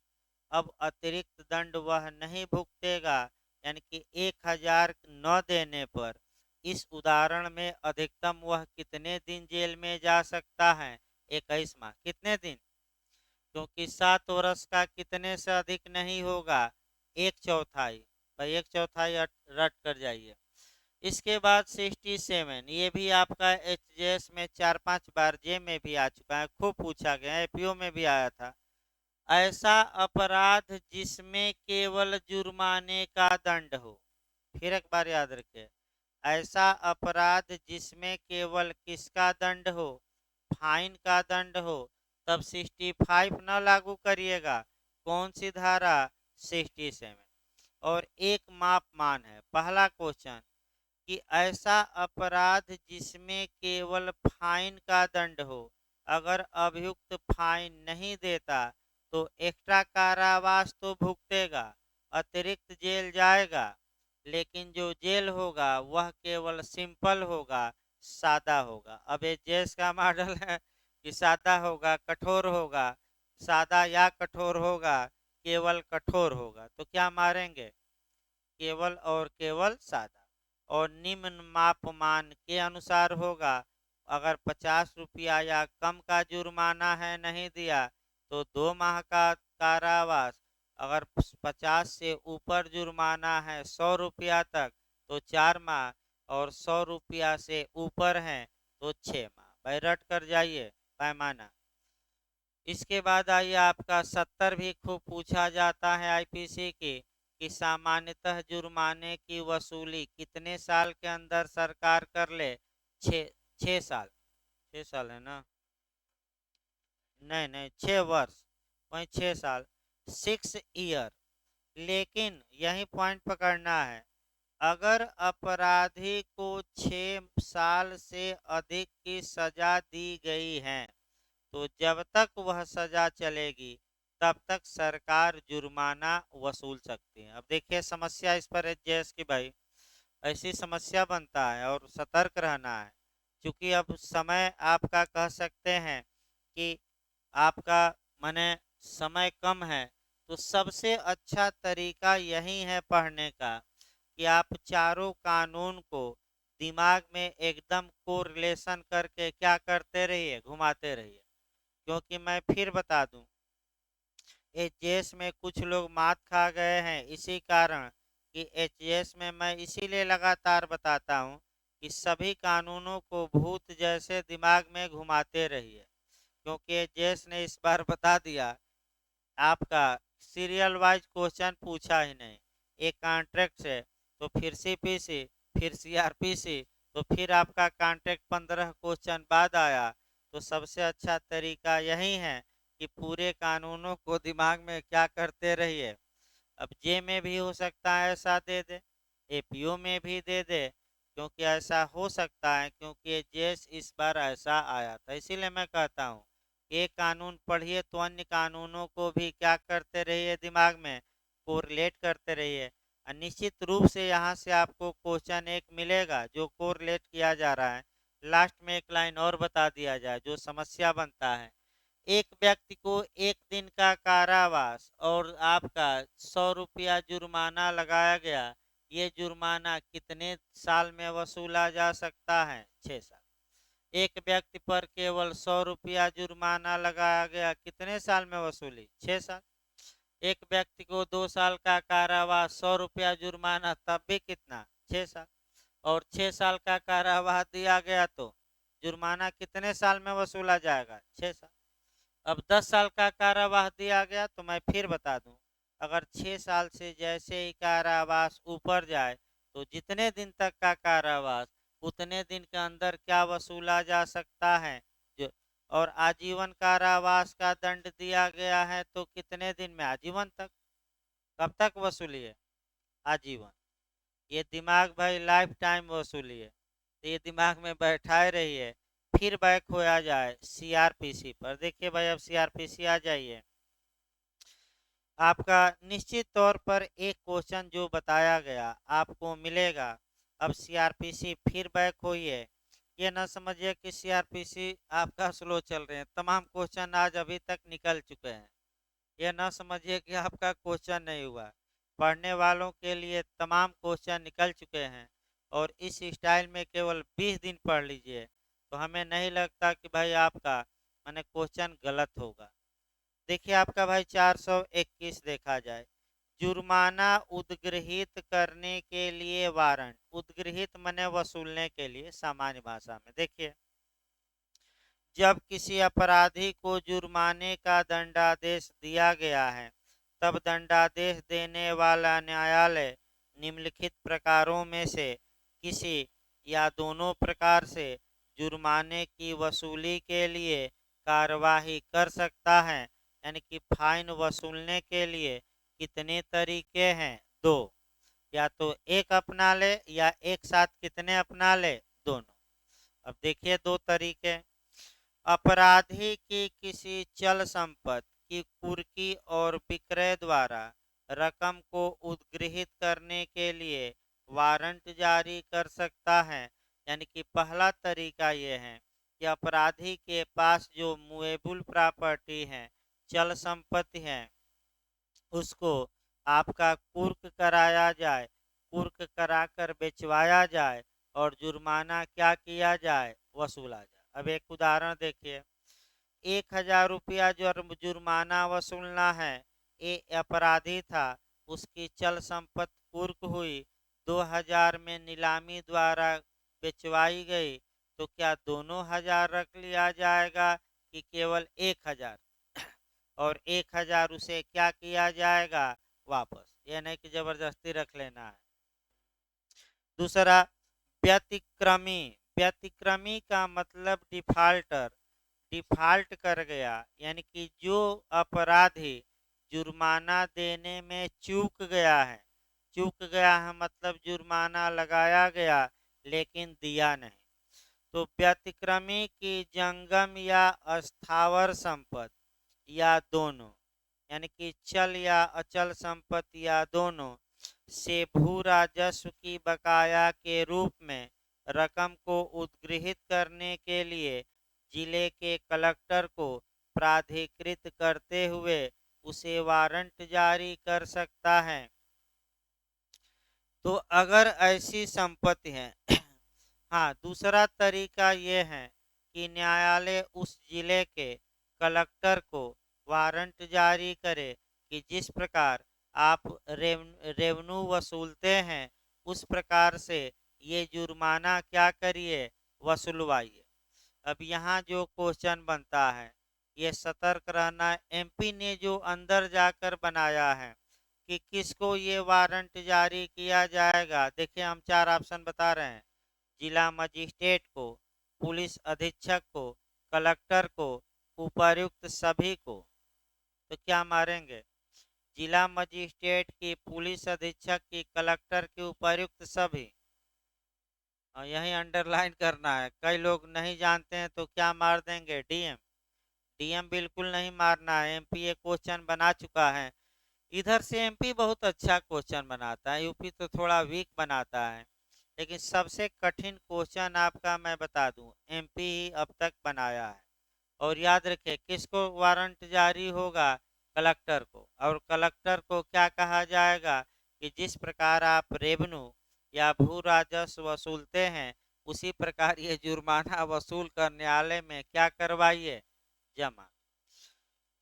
अब अतिरिक्त दंड वह नहीं भुगतेगा। यानी कि 1,000 न देने पर इस उदाहरण में अधिकतम वह कितने दिन जेल में जा सकता है? 21 माह। कितने दिन? क्योंकि 7 वर्ष का कितने से अधिक नहीं होगा? एक चौथाई। भाई एक चौथाई रट कर जाइए। इसके बाद 67, ये भी आपका एचजेएस में 4-5 बार, जे में भी आ चुका है, खूब पूछा गया है, एपीओ में भी आया था। ऐसा अपराध जिसमें केवल जुर्माने का दंड हो। फिर एक बार याद रखिए, ऐसा अपराध जिसमें केवल किसका दंड हो? फाइन का दंड हो। तब 65 न लागू करिएगा। कौन सी धारा? 67। और एक मापमान है। पहला क्वेश्चन कि ऐसा अपराध जिसमें केवल फाइन का दंड हो, अगर अभियुक्त फाइन नहीं देता तो एक्स्ट्रा कारावास तो भुगतेगा, अतिरिक्त जेल जाएगा, लेकिन जो जेल होगा वह केवल सिंपल होगा, सादा होगा। अब ये जेस का मॉडल है कि सादा होगा, कठोर होगा, सादा या कठोर होगा, केवल कठोर होगा। तो क्या मारेंगे? केवल और केवल सादा। और निम्न मापमान के अनुसार होगा। अगर 50 रुपया या कम का जुर्माना है, नहीं दिया, तो 2 माह का कारावास। अगर 50 से ऊपर जुर्माना है 100 रुपया तक, तो 4 माह। और 100 रुपया से ऊपर है तो 6 माह। भाई रट कर जाइए पैमाना। इसके बाद आइए, आपका 70 भी खूब पूछा जाता है आईपीसी की, कि सामान्यतः जुर्माने की वसूली कितने साल के अंदर सरकार कर ले? 6 साल। 6 साल है ना? नहीं नहीं, 6 वर्ष, वही 6 साल, 6 ईयर। लेकिन यही पॉइंट पकड़ना है। अगर अपराधी को 6 साल से अधिक की सजा दी गई है, तो जब तक वह सजा चलेगी तब तक सरकार जुर्माना वसूल सकती है। अब देखिए समस्या इस पर है जैस की भाई, ऐसी समस्या बनता है और सतर्क रहना है। क्योंकि अब समय आपका कह सकते हैं कि आपका माने समय कम है, तो सबसे अच्छा तरीका यही है पढ़ने का कि आप चारों कानून को दिमाग में एकदम कोरिलेशन करके क्या करते रहिए? घुमाते रहिए। क्योंकि मैं फिर बता दूं, एचएएस में कुछ लोग मात खा गए हैं इसी कारण कि एचएएस में मैं इसीलिए लगातार बताता हूं कि सभी कानूनों को भूत जैसे दिमाग में घुमाते रहिए। क्योंकि एचएएस ने इस बार बता दिया, आपका सीरियल वाइज क्वेश्चन पूछा ही नहीं। एक कॉन्ट्रैक्ट से, तो फिर सीपीसी, फिर सीआरपीसी, तो फिर आपका कॉन्ट्रैक्ट 15 क्वेश्चन बाद आया। तो सबसे अच्छा तरीका यही है कि पूरे कानूनों को दिमाग में क्या करते रहिए। अब जे में भी हो सकता है ऐसा दे दे, एपीओ में भी दे दे, क्योंकि ऐसा हो सकता है, क्योंकि जेस इस बार ऐसा आया था। इसीलिए मैं कहता हूँ एक कानून पढ़िए तो अन्य कानूनों को भी क्या करते रहिए, दिमाग में कोरिलेट करते रहिए। और निश्चित रूप से यहाँ से आपको क्वेश्चन एक मिलेगा जो कोरिलेट किया जा रहा है। लास्ट में एक लाइन और बता दिया जाए जो समस्या बनता है। एक व्यक्ति को 1 दिन का कारावास और आपका 100 रुपया जुर्माना लगाया गया। ये जुर्माना कितने साल में वसूला जा सकता है? 6 साल। एक व्यक्ति पर केवल 100 रुपया जुर्माना लगाया गया, कितने साल में वसूली? 6 साल। एक व्यक्ति को 2 साल का कारावास, 100 रुपया जुर्माना, तब भी कितना? 6 साल। और 6 साल का कारावास दिया गया तो जुर्माना कितने साल में वसूला जाएगा? 6 साल। अब 10 साल का कारावास दिया गया तो मैं फिर बता दूं, अगर 6 साल से जैसे ही कारावास ऊपर जाए तो जितने दिन तक का कारावास उतने दिन के अंदर क्या वसूला जा सकता है? जो और आजीवन कारावास का दंड दिया गया है तो कितने दिन में? आजीवन तक। कब तक वसूली है? आजीवन। ये दिमाग भाई लाइफ टाइम वसूली है, तो ये दिमाग में बैठाए रहिए। फिर बैक होया जाए सीआरपीसी पर। देखिए भाई, अब सीआरपीसी आ जाइए। आपका निश्चित तौर पर एक क्वेश्चन जो बताया गया आपको मिलेगा। अब सीआरपीसी फिर बैक होइए। ये ना समझिए कि सीआरपीसी आपका स्लो चल रहे हैं, तमाम क्वेश्चन आज अभी तक निकल चुके हैं। ये ना समझिए कि आपका क्वेश्चन नहीं हुआ। पढ़ने वालों के लिए तमाम क्वेश्चन निकल चुके हैं, और इस स्टाइल में केवल 20 दिन पढ़ लीजिए तो हमें नहीं लगता कि भाई आपका माने क्वेश्चन गलत होगा। देखिए आपका भाई 421 देखा जाए, जुर्माना उद्ग्रहित करने के लिए वारंट। उद्ग्रहित मने वसूलने के लिए, सामान्य भाषा में। देखिए, जब किसी अपराधी को जुर्माने का दंडादेश दिया गया है तब दंडादेश देने वाला न्यायालय निम्नलिखित प्रकारों में से किसी या दोनों प्रकार से जुर्माने की वसूली के लिए कार्यवाही कर सकता है। यानी कि फाइन वसूलने के लिए कितने तरीके हैं? 2। या तो एक अपना ले या एक साथ कितने अपना ले? दोनों। अब देखिए 2 तरीके। अपराधी की किसी चल संपत्ति की कुर्की और विक्रय द्वारा रकम को उद्ग्रहित करने के लिए वारंट जारी कर सकता है। यानी कि पहला तरीका ये है कि अपराधी के पास जो मूवेबल प्रॉपर्टी है, चल संपत्ति है, उसको आपका कुर्क कराया जाए, कुर्क कराकर बेचवाया जाए और जुर्माना क्या किया जाए? वसूला जाए। अब एक उदाहरण देखिए, 1,000 रुपया जो जुर्माना वसूलना है, ये अपराधी था, उसकी चल संपत्ति कुर्क हुई, 2,000 में नीलामी द्वारा बेचवाई गई, तो क्या दोनों 1,000 रख लिया जाएगा कि केवल 1,000? और 1,000 उसे क्या किया जाएगा? वापस। ये नहीं कि जबरदस्ती रख लेना है। दूसरा, व्यतिक्रमी। व्यतिक्रमी का मतलब डिफाल्टर, डिफाल्ट कर गया। यानी कि जो अपराधी जुर्माना देने में चूक गया है, चूक गया है मतलब जुर्माना लगाया गया लेकिन दिया नहीं, तो व्यतिक्रमी की जंगम या स्थावर संपत्ति या दोनों, यानी कि चल या अचल संपत्ति या दोनों से भू राजस्व की बकाया के रूप में रकम को उद्ग्रहित करने के लिए जिले के कलेक्टर को प्राधिकृत करते हुए उसे वारंट जारी कर सकता है। तो अगर ऐसी संपत्ति है हाँ, दूसरा तरीका ये है कि न्यायालय उस जिले के कलेक्टर को वारंट जारी करे कि जिस प्रकार आप रेवन्यू वसूलते हैं उस प्रकार से ये जुर्माना क्या करिए? वसूलवाइए। अब यहाँ जो क्वेश्चन बनता है, ये सतर्क रहना। एमपी ने जो अंदर जाकर बनाया है कि किसको ये वारंट जारी किया जाएगा, देखिए हम 4 ऑप्शन बता रहे हैं। जिला मजिस्ट्रेट को, पुलिस अधीक्षक को, कलेक्टर को, उपर्युक्त सभी को। तो क्या मारेंगे? जिला मजिस्ट्रेट की, पुलिस अधीक्षक की, कलेक्टर की, उपायुक्त सभी। और यही अंडरलाइन करना है, कई लोग नहीं जानते हैं तो क्या मार देंगे? डीएम। डीएम बिल्कुल नहीं मारना है, एमपी ये क्वेश्चन बना चुका है। इधर से एमपी बहुत अच्छा क्वेश्चन बनाता है, यूपी तो थोड़ा वीक बनाता है, लेकिन सबसे कठिन क्वेश्चन आपका मैं बता दूं, एमपी ही अब तक बनाया है। और याद रखें, किसको वारंट जारी होगा? कलेक्टर को। और कलेक्टर को क्या कहा जाएगा कि जिस प्रकार आप रेवेन्यू या भू राजस्व वसूलते हैं, उसी प्रकार ये जुर्माना वसूल कर न्यायालय में क्या करवाइए? जमा।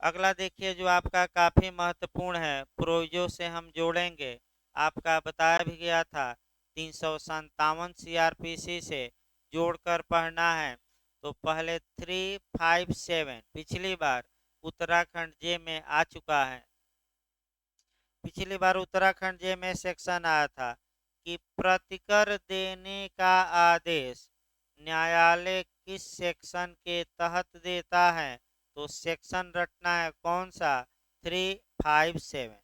अगला देखिए जो आपका काफी महत्वपूर्ण है, प्रोविजो से हम जोड़ेंगे। आपका बताया भी गया था 357 सीआरपीसी से जोड़कर पढ़ना है। तो पहले 357 पिछली बार उत्तराखंड जे में आ चुका है। पिछली बार उत्तराखंड जे में सेक्शन आया था कि प्रतिकर देने का आदेश न्यायालय किस सेक्शन के तहत देता है? तो सेक्शन रटना है कौन सा? 357,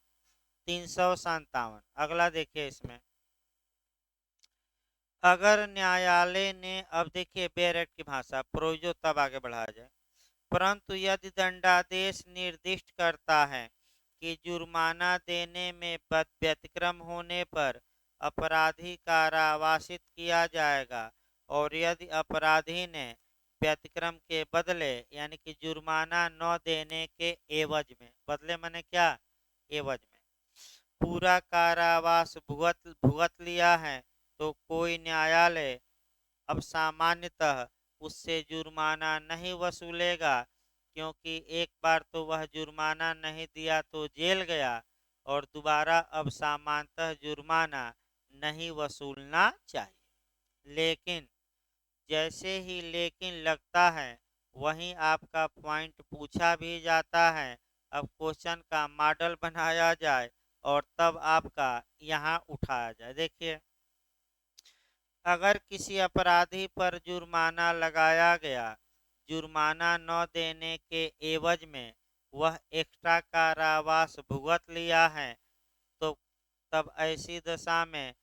357। अगला देखिए इसमें, अगर न्यायालय ने, अब देखिए बेरेट की भाषा, प्रोविजो तब आगे बढ़ाया जाए, परंतु यदि दंडादेश निर्दिष्ट करता है कि जुर्माना देने में व्यतिक्रम होने पर अपराधी कारावासित किया जाएगा, और यदि अपराधी ने व्यतिक्रम के बदले यानी कि जुर्माना न देने के एवज में, बदले माने क्या? एवज में पूरा कारावास भुगत भुगत लिया है, तो कोई न्यायालय अब सामान्यतः उससे जुर्माना नहीं वसूलेगा, क्योंकि एक बार तो वह जुर्माना नहीं दिया तो जेल गया, और दोबारा अब सामान्यतः जुर्माना नहीं वसूलना चाहिए। लेकिन जैसे ही लेकिन लगता है, वहीं आपका पॉइंट पूछा भी जाता है। अब क्वेश्चन का मॉडल बनाया जाए और तब आपका यहाँ उठाया जाए। देखिए, अगर किसी अपराधी पर जुर्माना लगाया गया, जुर्माना न देने के एवज में वह एक्स्ट्रा कारावास भुगत लिया है, तो तब ऐसी दशा में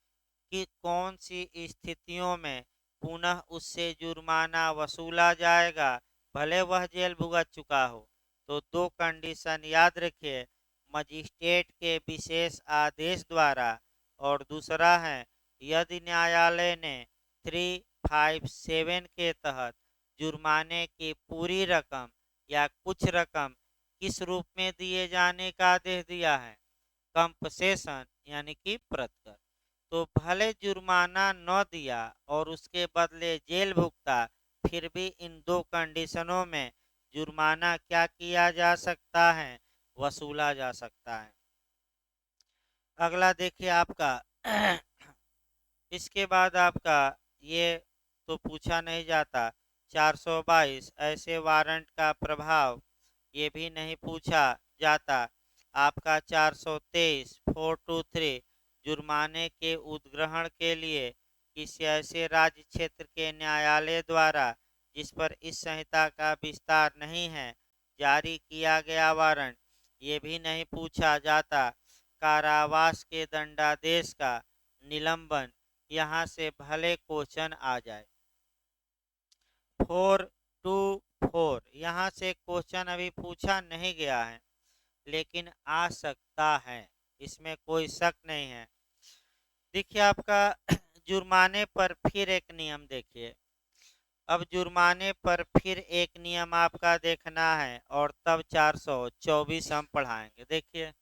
कि कौन सी स्थितियों में पुनः उससे जुर्माना वसूला जाएगा, भले वह जेल भुगत चुका हो? तो दो कंडीशन याद रखिए, मजिस्ट्रेट के विशेष आदेश द्वारा, और दूसरा है यदि न्यायालय ने 357 के तहत जुर्माने की पूरी रकम या कुछ रकम किस रूप में दिए जाने का आदेश दिया है? कंपसेशन यानी कि प्रतिकर। तो भले जुर्माना न दिया और उसके बदले जेल भुगता, फिर भी इन दो कंडीशनों में जुर्माना क्या किया जा सकता है? वसूला जा सकता है। अगला देखिए आपका इसके बाद आपका ये तो पूछा नहीं जाता, 422 ऐसे वारंट का प्रभाव, ये भी नहीं पूछा जाता। आपका 423 423 जुर्माने के उद्ग्रहण के लिए किसी ऐसे राज्य क्षेत्र के न्यायालय द्वारा जिस पर इस संहिता का विस्तार नहीं है जारी किया गया वारंट, ये भी नहीं पूछा जाता। कारावास के दंडादेश का निलंबन, यहाँ से भले क्वेश्चन आ जाए। 424 यहाँ से क्वेश्चन अभी पूछा नहीं गया है, लेकिन आ सकता है, इसमें कोई शक नहीं है। देखिए आपका जुर्माने पर फिर एक नियम देखिए, अब जुर्माने पर फिर एक नियम आपका देखना है, और तब 424 हम पढ़ाएंगे। देखिए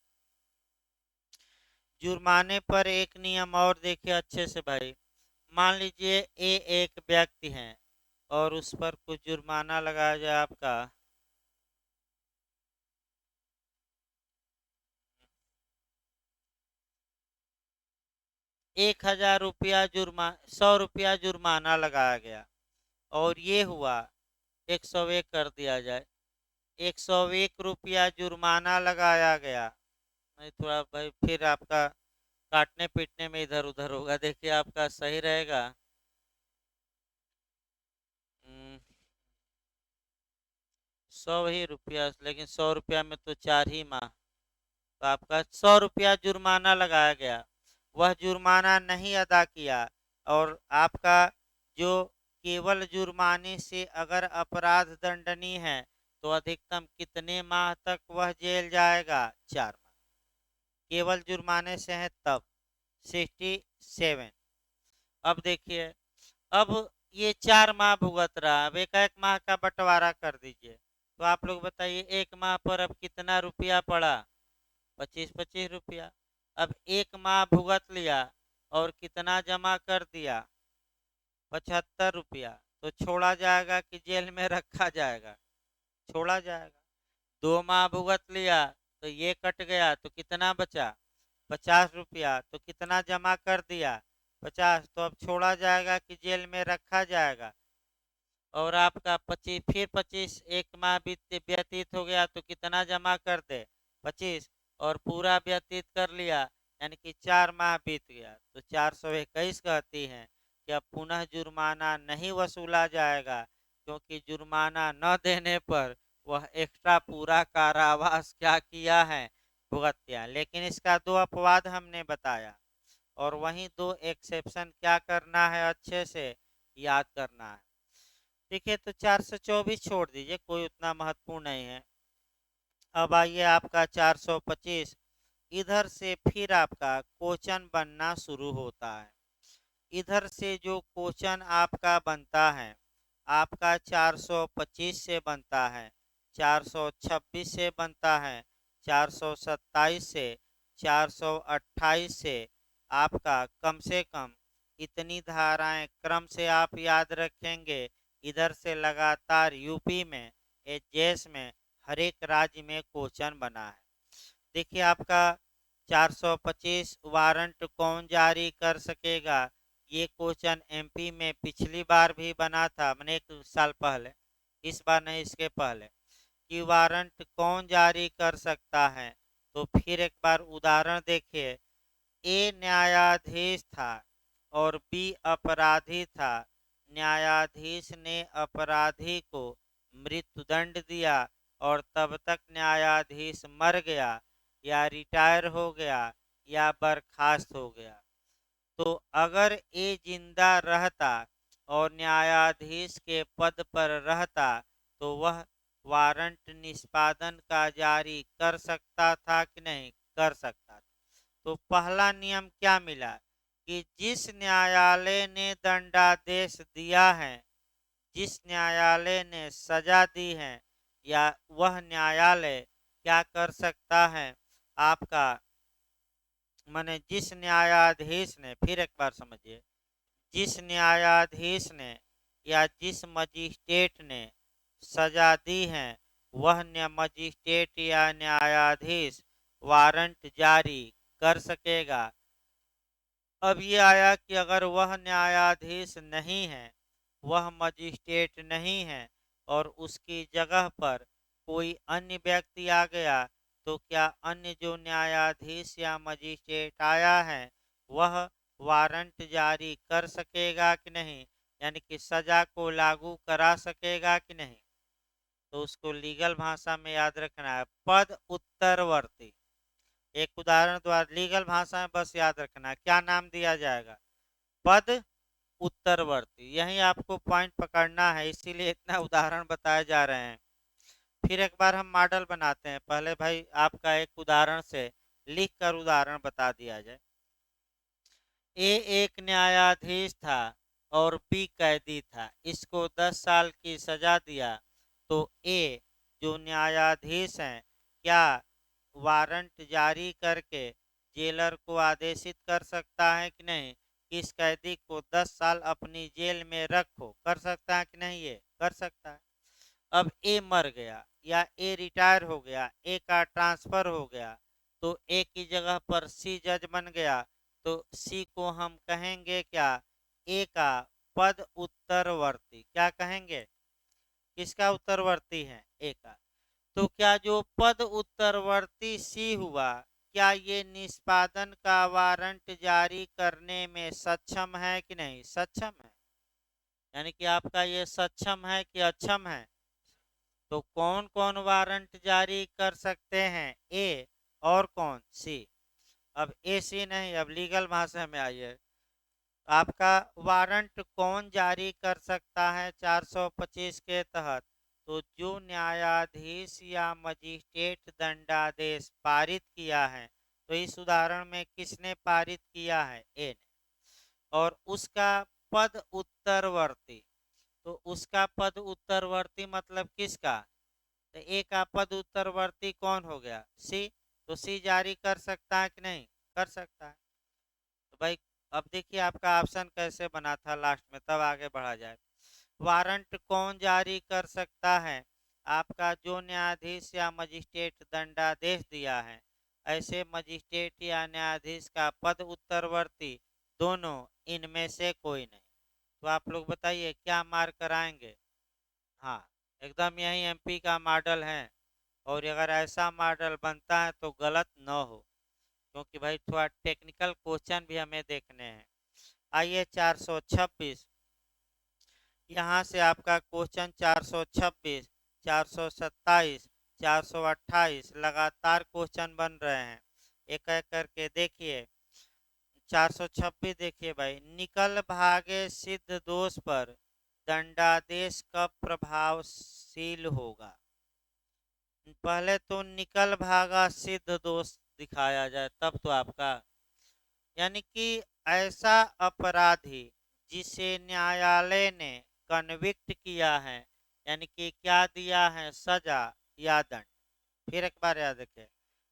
जुर्माने पर एक नियम और देखिए अच्छे से भाई, मान लीजिए ए एक व्यक्ति है और उस पर कुछ जुर्माना लगाया जाए आपका 1000 रुपया, 100 रुपया जुर्माना लगाया गया, और ये हुआ 101 कर दिया जाए, 101 रुपया जुर्माना लगाया गया। नहीं थोड़ा भाई फिर आपका काटने पीटने में इधर उधर होगा, देखिए आपका सही रहेगा। 100 100 ही रुपया, लेकिन 100 रुपया में तो 4 ही माह, तो आपका 100 रुपया जुर्माना लगाया गया। वह जुर्माना नहीं अदा किया और आपका जो केवल जुर्माने से अगर अपराध दंडनीय है तो अधिकतम कितने माह तक वह जेल जाएगा? 4 माह। केवल जुर्माने से है तब 67। अब देखिए, अब ये 4 माह भुगत रहा, अब एक एक माह का बंटवारा कर दीजिए। तो आप लोग बताइए, एक माह पर अब कितना रुपया पड़ा? 25-25 रुपया। अब एक माह भुगत लिया और कितना जमा कर दिया? 75 रुपया। तो छोड़ा जाएगा कि जेल में रखा जाएगा? छोड़ा जाएगा। 2 माह भुगत लिया तो ये कट गया, तो कितना बचा? 50 रुपया। तो कितना जमा कर दिया? 50। तो अब छोड़ा जाएगा कि जेल में रखा जाएगा? और आपका 25, फिर 25, एक माह बीत व्यतीत हो गया तो कितना जमा कर दे? 25। और पूरा व्यतीत कर लिया, यानी कि 4 माह बीत गया, तो 421 कहती हैं कि अब पुनः जुर्माना नहीं वसूला जाएगा, क्योंकि जुर्माना न देने पर वह एक्स्ट्रा पूरा कारावास क्या किया है? भुगत दिया। लेकिन इसका 2 अपवाद हमने बताया, और वहीं 2 एक्सेप्शन क्या करना है, अच्छे से याद करना है। देखिए, तो 424 छोड़ दीजिए, कोई उतना महत्वपूर्ण नहीं है। अब आइए आपका 425। इधर से फिर आपका क्वेश्चन बनना शुरू होता है। इधर से जो क्वेश्चन आपका बनता है, आपका 425 से बनता है, 426 से बनता है, 427 से, 428 से। आपका कम से कम इतनी धाराएं क्रम से आप याद रखेंगे। इधर से लगातार यूपी में, एचएस में, हर एक राज्य में क्वेश्चन बना है। देखिए, आपका 425 वारंट कौन जारी कर सकेगा? ये क्वेश्चन एमपी में पिछली बार भी बना था, मैंने 1 साल पहले, इस बार नहीं, इसके पहले, कि वारंट कौन जारी कर सकता है। तो फिर एक बार उदाहरण देखिए। ए न्यायाधीश था और बी अपराधी था। न्यायाधीश ने अपराधी को मृत्युदंड दिया और तब तक न्यायाधीश मर गया या रिटायर हो गया या बर्खास्त हो गया। तो अगर ए जिंदा रहता और न्यायाधीश के पद पर रहता तो वह वारंट निष्पादन का जारी कर सकता था कि नहीं कर सकता था? तो पहला नियम क्या मिला कि जिस न्यायालय ने दंडादेश दिया है, जिस न्यायालय ने सजा दी है, या वह न्यायालय क्या कर सकता है? आपका माने जिस न्यायाधीश ने, फिर एक बार समझिए, जिस न्यायाधीश ने या जिस मजिस्ट्रेट ने सजा दी है, वह मजिस्ट्रेट या न्यायाधीश वारंट जारी कर सकेगा। अब ये आया कि अगर वह न्यायाधीश नहीं है, वह मजिस्ट्रेट नहीं है और उसकी जगह पर कोई अन्य व्यक्ति आ गया, तो क्या अन्य जो न्यायाधीश या मजिस्ट्रेट आया है वह वारंट जारी कर सकेगा कि नहीं, यानी कि सजा को लागू करा सकेगा कि नहीं? तो उसको लीगल भाषा में याद रखना है, पद उत्तरवर्ती। एक उदाहरण द्वारा लीगल भाषा में बस याद रखना है, क्या नाम दिया जाएगा? पद उत्तरवर्ती। यही आपको पॉइंट पकड़ना है, इसीलिए इतना उदाहरण बताए जा रहे हैं। फिर एक बार हम मॉडल बनाते हैं। पहले भाई आपका एक उदाहरण से लिख कर उदाहरण बता दिया जाए। ए एक न्यायाधीश था और बी कैदी था, इसको 10 साल की सजा दिया। तो ए जो न्यायाधीश हैं, क्या वारंट जारी करके जेलर को आदेशित कर सकता है कि नहीं कि इस कैदी को 10 साल अपनी जेल में रखो? कर सकता है कि नहीं? ये कर सकता है। अब ए मर गया या ए रिटायर हो गया, ए का ट्रांसफर हो गया, तो ए की जगह पर सी जज बन गया, तो सी को हम कहेंगे क्या? ए का पद उत्तरवर्ती। क्या कहेंगे? किसका उत्तरवर्ती है? ए का। तो क्या जो पद उत्तरवर्ती सी हुआ, क्या ये निष्पादन का वारंट जारी करने में सक्षम है कि नहीं? सक्षम है। यानी कि आपका ये सक्षम है कि अक्षम है? तो कौन कौन वारंट जारी कर सकते हैं? ए। और कौन? सी। अब ए सी नहीं, अब लीगल भाषा में आइए। आपका वारंट कौन जारी कर सकता है 425 के तहत? तो जो न्यायाधीश या मजिस्ट्रेट दंडादेश पारित किया है। तो इस उदाहरण में किसने पारित किया है? ए ने। और उसका पद उत्तरवर्ती। तो उसका पद उत्तरवर्ती मतलब किसका? तो ए का पद उत्तरवर्ती कौन हो गया? सी। तो सी जारी कर सकता है कि नहीं? कर सकता है। तो भाई अब देखिए आपका ऑप्शन कैसे बना था लास्ट में, तब आगे बढ़ा जाए। वारंट कौन जारी कर सकता है? आपका जो न्यायाधीश या मजिस्ट्रेट दंडादेश दिया है, ऐसे मजिस्ट्रेट या न्यायाधीश का पद उत्तरवर्ती दोनों, इनमें से कोई नहीं। तो आप लोग बताइए क्या मार्क कराएंगे? हाँ, एकदम यही एमपी का मॉडल है। और अगर ऐसा मॉडल बनता है तो गलत न हो, क्योंकि भाई थोड़ा टेक्निकल क्वेश्चन भी हमें देखने हैं। आइए 426, यहाँ से आपका क्वेश्चन 426, 427, 428 लगातार क्वेश्चन बन रहे हैं। एक एक करके देखिए। 426 देखिए भाई, निकल भागे सिद्ध दोष पर दंडादेश कब प्रभावशील होगा? पहले तो निकल भागा सिद्ध दोष दिखाया जाए तब तो आपका, यानी कि ऐसा अपराधी जिसे न्यायालय ने कन्विक्ट किया है, यानी कि क्या दिया है? सजा या दंड। फिर एक बार याद रखें,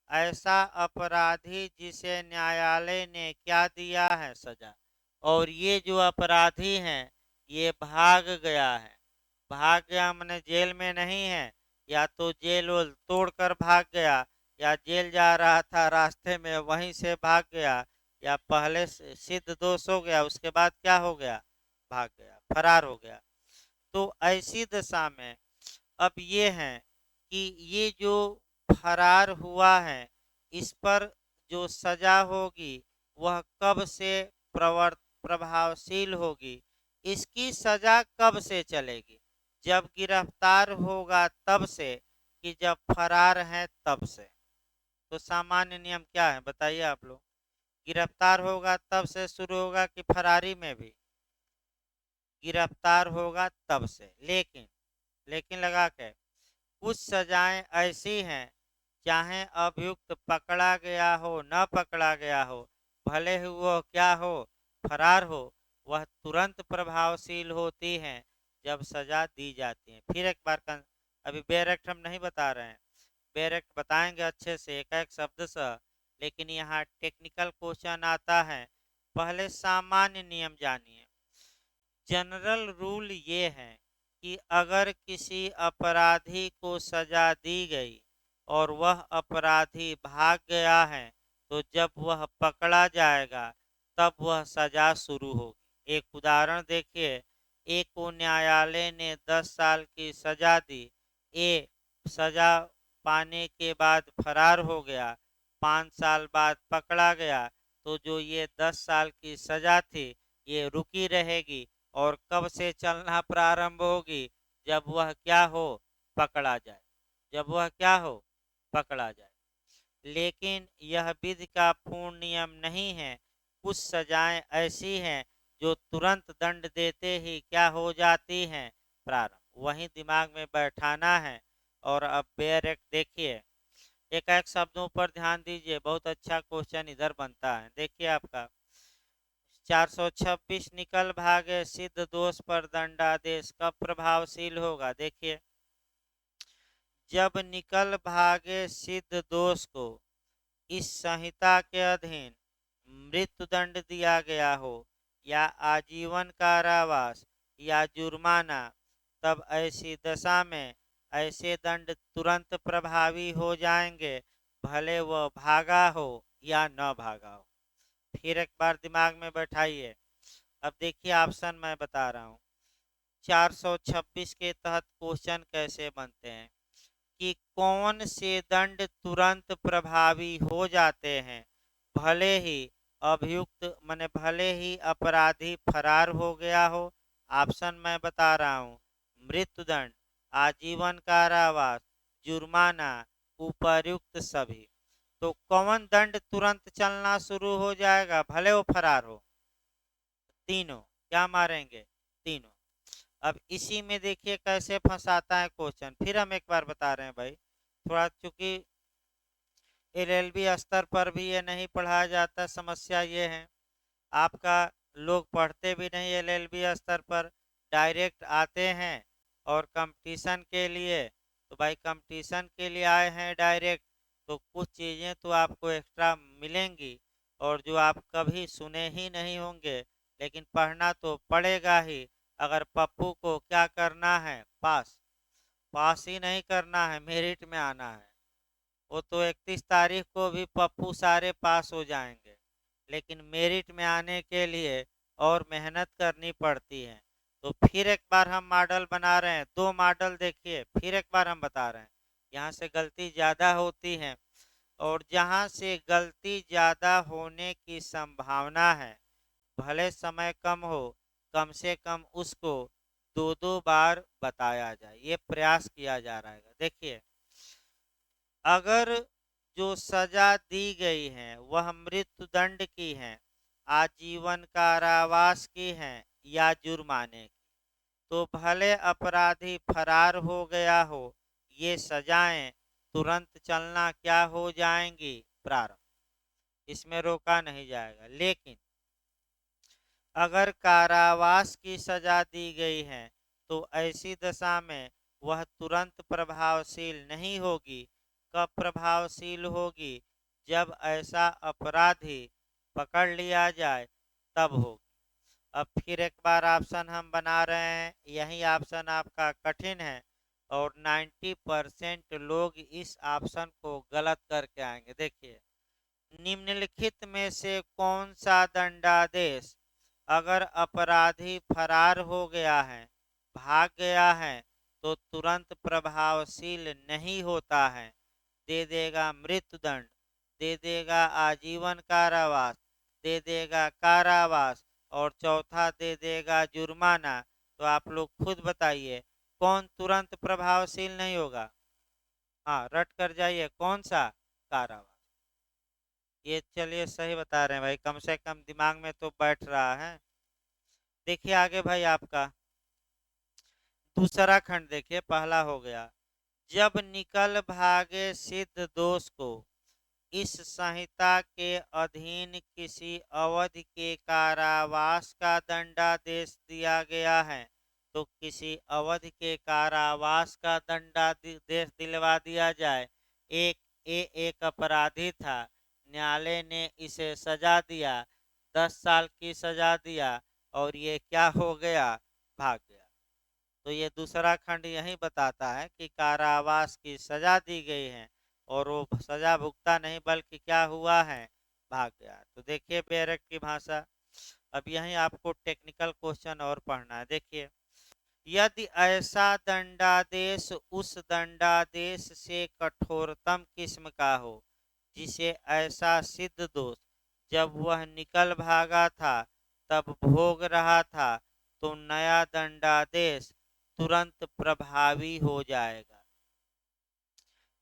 ऐसा अपराधी जिसे न्यायालय ने क्या दिया है? सजा। और ये जो अपराधी हैं ये भाग गया है। भाग गया मैंने जेल में नहीं है, या तो जेल वोल तोड़कर भाग गया, या जेल जा रहा था रास्ते में वहीं से भाग गया, या पहले से सिद्ध दोष हो गया उसके बाद क्या हो गया? भाग गया, फरार हो गया। तो ऐसी दशा में अब ये है कि ये जो फरार हुआ है इस पर जो सजा होगी वह कब से प्रभावशील होगी? इसकी सजा कब से चलेगी? जब गिरफ्तार होगा तब से, कि जब फरार है तब से? तो सामान्य नियम क्या है बताइए आप लोग? गिरफ्तार होगा तब से शुरू होगा कि फरारी में भी? गिरफ्तार होगा तब से। लेकिन लेकिन लगा के, कुछ सजाएं ऐसी हैं, चाहे अभियुक्त पकड़ा गया हो न पकड़ा गया हो, भले ही वह क्या हो? फरार हो, वह तुरंत प्रभावशील होती हैं जब सजा दी जाती है। फिर एक बार अभी बेरेक्ट हम नहीं बता रहे हैं, बेरेक्ट बताएंगे अच्छे से एक एक शब्द से, लेकिन यहाँ टेक्निकल क्वेश्चन आता है। पहले सामान्य नियम जानिए। जनरल रूल ये है कि अगर किसी अपराधी को सजा दी गई और वह अपराधी भाग गया है, तो जब वह पकड़ा जाएगा तब वह सजा शुरू होगी। एक उदाहरण देखिए, ए को न्यायालय ने 10 साल की सजा दी। ए सजा पाने के बाद फरार हो गया, 5 साल बाद पकड़ा गया, तो जो ये 10 साल की सजा थी ये रुकी रहेगी। और कब से चलना प्रारंभ होगी? जब वह क्या हो? पकड़ा जाए। जब वह क्या हो? पकड़ा जाए। लेकिन यह विधि का पूर्ण नियम नहीं है। कुछ सजाएं ऐसी हैं जो तुरंत दंड देते ही क्या हो जाती हैं? प्रारंभ। वही दिमाग में बैठाना है। और अब बेरेक्ट देखिए, एक एक शब्दों पर ध्यान दीजिए, बहुत अच्छा क्वेश्चन इधर बनता है। देखिए आपका 426, निकल भागे सिद्ध दोष पर दंडादेश कब प्रभावशील होगा? देखिए, जब निकल भागे सिद्ध दोष को इस संहिता के अधीन मृत्युदंड दिया गया हो, या आजीवन कारावास या जुर्माना, तब ऐसी दशा में ऐसे दंड तुरंत प्रभावी हो जाएंगे, भले वह भागा हो या न भागा हो। फिर एक बार दिमाग में बैठाइए। अब देखिए ऑप्शन मैं बता रहा हूँ। 426 के तहत क्वेश्चन कैसे बनते हैं कि कौन से दंड तुरंत प्रभावी हो जाते हैं भले ही अभियुक्त माने भले ही अपराधी फरार हो गया हो? ऑप्शन मैं बता रहा हूँ। मृत्युदंड, आजीवन कारावास, जुर्माना, उपर्युक्त सभी। तो कौन दंड तुरंत चलना शुरू हो जाएगा भले वो फरार हो? तीनों। क्या मारेंगे? तीनों। अब इसी में देखिए कैसे फंसाता है क्वेश्चन, फिर हम एक बार बता रहे हैं भाई, थोड़ा चूंकि एलएलबी स्तर पर भी ये नहीं पढ़ाया जाता, समस्या ये है आपका, लोग पढ़ते भी नहीं एलएलबी स्तर पर, डायरेक्ट आते हैं और कंपटीशन के लिए, तो भाई कंपटीशन के लिए आए हैं डायरेक्ट, तो कुछ चीज़ें तो आपको एक्स्ट्रा मिलेंगी और जो आप कभी सुने ही नहीं होंगे, लेकिन पढ़ना तो पड़ेगा ही। अगर पप्पू को क्या करना है? पास। पास ही नहीं करना है, मेरिट में आना है। वो तो 31 तारीख को भी पप्पू सारे पास हो जाएंगे, लेकिन मेरिट में आने के लिए और मेहनत करनी पड़ती है। तो फिर एक बार हम मॉडल बना रहे हैं, दो मॉडल देखिए, फिर एक बार हम बता रहे हैं, यहाँ से गलती ज़्यादा होती है और जहाँ से गलती ज़्यादा होने की संभावना है, भले समय कम हो, कम से कम उसको दो दो बार बताया जाए, ये प्रयास किया जा रहा है। देखिए, अगर जो सजा दी गई है वह मृत्युदंड की है, आजीवन कारावास की है या जुर्माने की, तो भले अपराधी फरार हो गया हो, ये सजाएं तुरंत चलना क्या हो जाएंगी? प्रारंभ। इसमें रोका नहीं जाएगा। लेकिन अगर कारावास की सजा दी गई है तो ऐसी दशा में वह तुरंत प्रभावशील नहीं होगी। कब प्रभावशील होगी? जब ऐसा अपराधी पकड़ लिया जाए तब होगी। अब फिर एक बार ऑप्शन हम बना रहे हैं, यही ऑप्शन आपका कठिन है और 90% लोग इस ऑप्शन को गलत करके आएंगे। देखिए, निम्नलिखित में से कौन सा दंडादेश अगर अपराधी फरार हो गया है, भाग गया है, तो तुरंत प्रभावशील नहीं होता है? दे देगा मृत्युदंड, दे देगा आजीवन कारावास, दे देगा कारावास और चौथा दे देगा जुर्माना। तो आप लोग खुद बताइए कौन तुरंत प्रभावशील नहीं होगा? हाँ, रट कर जाइए, कौन सा? कारावास। ये चलिए सही बता रहे हैं भाई, कम से कम दिमाग में तो बैठ रहा है। देखिए आगे भाई, आपका दूसरा खंड देखिए, पहला हो गया, जब निकल भागे सिद्ध दोष को इस संहिता के अधीन किसी अवधि के कारावास का दंडादेश दिया गया है, तो किसी अवधि के कारावास का दंडादेश दिलवा दिया जाए। एक अपराधी था, न्यायालय ने इसे सजा दिया, 10 साल की सजा दिया और ये क्या हो गया? भाग गया। तो ये दूसरा खंड यही बताता है कि कारावास की सजा दी गई है और वो सजा भुगता नहीं बल्कि क्या हुआ है? भाग गया। तो देखिए बैरक की भाषा। अब यही आपको टेक्निकल क्वेश्चन और पढ़ना है। देखिए, यदि ऐसा दंडादेश उस दंडादेश से कठोरतम किस्म का हो जिसे ऐसा सिद्ध दोष जब वह निकल भागा था तब भोग रहा था, तो नया दंडादेश तुरंत प्रभावी हो जाएगा।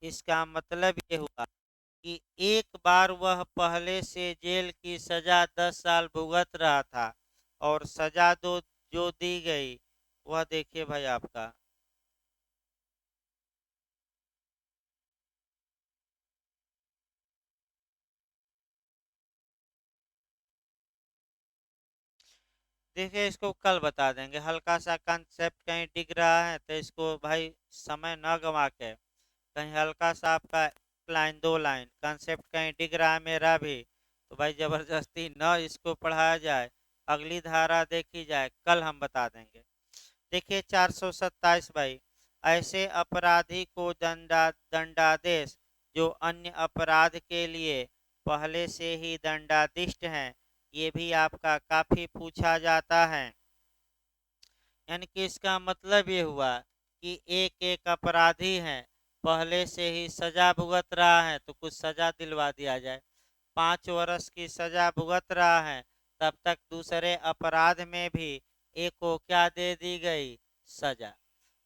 इसका मतलब ये हुआ कि एक बार वह पहले से जेल की सजा 10 साल भुगत रहा था और सजा दो जो दी गई वह देखिए भाई आपका, देखिए इसको कल बता देंगे, हल्का सा कंसेप्ट कहीं दिख रहा है तो इसको भाई समय न गंवा के कहीं हल्का सा आपका लाइन दो लाइन कंसेप्ट कहीं दिख रहा है मेरा भी, तो भाई जबरदस्ती न इसको पढ़ाया जाए, अगली धारा देखी जाए, कल हम बता देंगे। देखिए 427 भाई, ऐसे अपराधी को दंडादेश जो अन्य अपराध के लिए पहले से ही दंडादिष्ट हैं, ये भी आपका काफी पूछा जाता है। यानी कि इसका मतलब ये हुआ कि एक एक अपराधी है, पहले से ही सजा भुगत रहा है तो कुछ सजा दिलवा दिया जाए। 5 वर्ष की सजा भुगत रहा है, तब तक दूसरे अपराध में भी एक को क्या दे दी गई? सजा।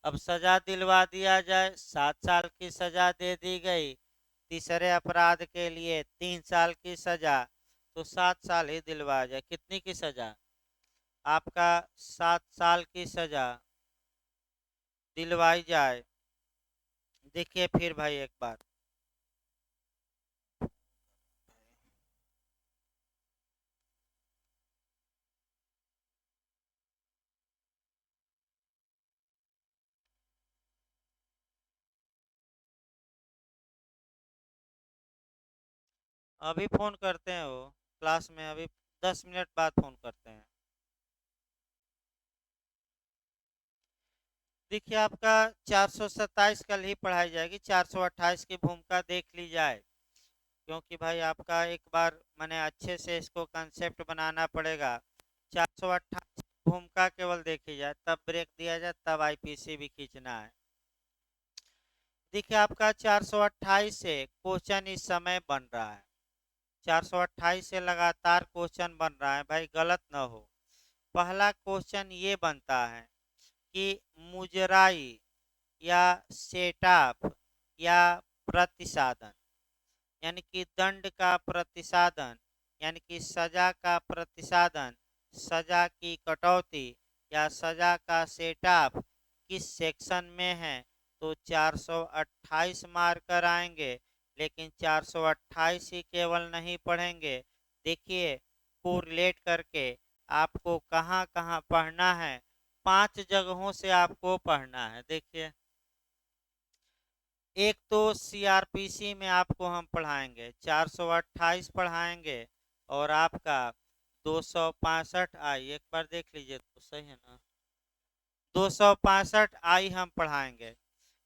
अब सजा दिलवा दिया जाए, 7 साल की सजा दे दी गई, तीसरे अपराध के लिए 3 साल की सजा, तो 7 साल ही दिलवाया जाए। कितनी की सजा? आपका 7 साल की सजा दिलवाई जाए। देखिए फिर भाई एक बार, अभी फोन करते हैं वो क्लास में, अभी 10 मिनट बाद फोन करते हैं। देखिए आपका 427 कल ही पढ़ाई जाएगी, 428 की भूमिका देख ली जाए, क्योंकि भाई आपका एक बार मैंने अच्छे से इसको कंसेप्ट बनाना पड़ेगा। 428 भूमिका केवल देखी जाए, तब ब्रेक दिया जाए, तब आईपीसी भी खींचना है। देखिए आपका 428 से क्वेश्चन इस समय बन रहा है, 428 से लगातार क्वेश्चन बन रहा है भाई, गलत न हो। पहला क्वेश्चन ये बनता है कि मुजराई या सेटअप या प्रतिसाधन, यानी कि दंड का प्रतिसाधन, यानी कि सजा का प्रतिसाधन, सजा की कटौती या सजा का सेटअप किस सेक्शन में है, तो 428 मार्कर आएंगे। लेकिन 428 ही केवल नहीं पढ़ेंगे, देखिए कोरिलेट करके आपको कहाँ कहाँ पढ़ना है, 5 जगहों से आपको पढ़ना है। देखिए एक तो सीआरपीसी में आपको हम पढ़ाएंगे 428 पढ़ाएंगे, और आपका 265 आई, एक बार देख लीजिए तो सही है ना, 265 आई हम पढ़ाएंगे।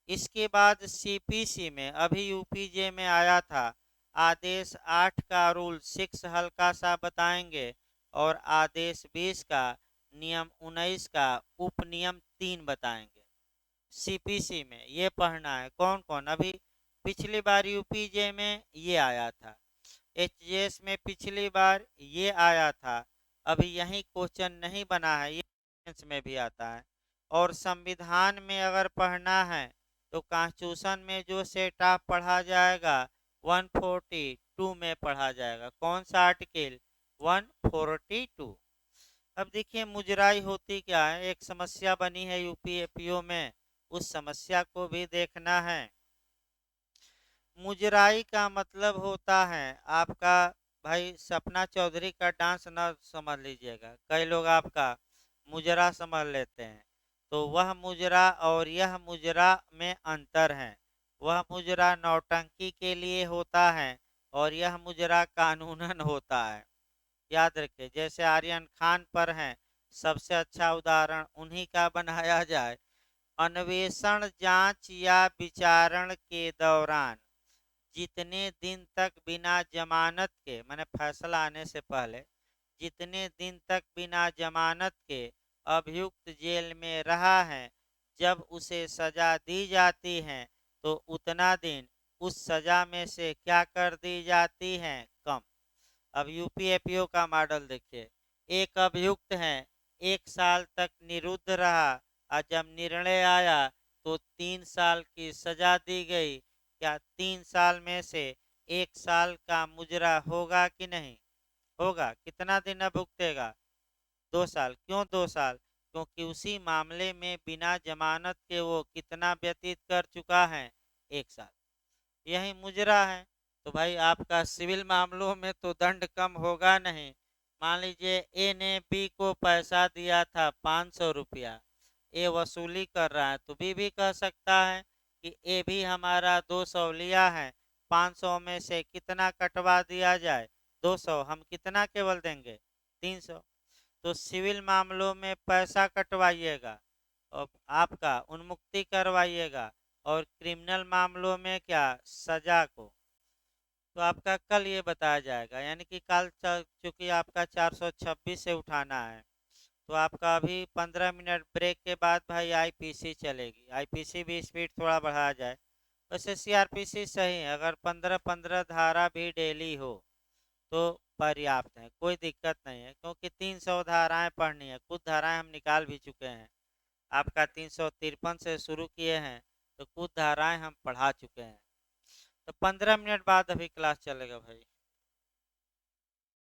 इसके बाद सीपीसी में अभी यूपीजे में आया था, आदेश 8 का रूल 6 हल्का सा बताएंगे, और आदेश 20 का नियम 19 का उपनियम 3 बताएंगे। सीपीसी में ये पढ़ना है। कौन कौन? अभी पिछली बार यूपीजे में ये आया था, एचजीएस में पिछली बार ये आया था, अभी यही क्वेश्चन नहीं बना है, ये साइंस में भी आता है। और संविधान में अगर पढ़ना है तो कॉन्स्टिट्यूशन में जो सेट ऑफ पढ़ा जाएगा 142 में पढ़ा जाएगा। कौन सा आर्टिकल? 142। अब देखिए मुजराई होती क्या है, एक समस्या बनी है यूपीएपीओ में, उस समस्या को भी देखना है। मुजराई का मतलब होता है आपका, भाई सपना चौधरी का डांस ना समझ लीजिएगा, कई लोग आपका मुजरा समझ लेते हैं, तो वह मुजरा और यह मुजरा में अंतर है। वह मुजरा नौटंकी के लिए होता है और यह मुजरा कानूनन होता है। याद रखिए, जैसे आर्यन खान पर है, सबसे अच्छा उदाहरण उन्हीं का बनाया जाए। अन्वेषण जांच या विचारण के दौरान जितने दिन तक बिना जमानत के, मैंने फैसला आने से पहले, जितने दिन तक बिना जमानत के अभियुक्त जेल में रहा है, जब उसे सजा दी जाती है तो उतना दिन उस सजा में से क्या कर दी जाती है? कम। अब यूपीएपीओ का मॉडल देखिए, एक अभियुक्त है, 1 साल तक निरुद्ध रहा, और जब निर्णय आया तो 3 साल की सजा दी गई। क्या 3 साल में से 1 साल का मुजरा होगा कि नहीं होगा? कितना दिन अब भुगतेगा? 2 साल। क्यों 2 साल? क्योंकि उसी मामले में बिना जमानत के वो कितना व्यतीत कर चुका है? 1 साल। यही मुजरा है। तो भाई आपका सिविल मामलों में तो दंड कम होगा नहीं। मान लीजिए ए ने बी को पैसा दिया था 500 रुपया, ए वसूली कर रहा है, तो बी भी कह सकता है कि ए भी हमारा 200 लिया है, 500 में से कितना कटवा दिया जाए? 200। हम कितना केवल देंगे? 300। तो सिविल मामलों में पैसा कटवाइएगा और आपका उन्मुक्ति करवाइएगा, और क्रिमिनल मामलों में क्या? सजा को। तो आपका कल ये बताया जाएगा, यानी कि कल चूंकि आपका 426 से उठाना है, तो आपका अभी 15 मिनट ब्रेक के बाद भाई आईपीसी चलेगी। आईपीसी भी स्पीड थोड़ा बढ़ाया जाए। वैसे सीआरपीसी सही है, अगर 15-15 धारा भी डेली हो तो पर्याप्त है, कोई दिक्कत नहीं है, क्योंकि 300 धाराएं पढ़नी है, कुछ धाराएं हम निकाल भी चुके हैं। आपका 353 से शुरू किए हैं, तो कुछ धाराएं हम पढ़ा चुके हैं। तो 15 मिनट बाद अभी क्लास चलेगा भाई।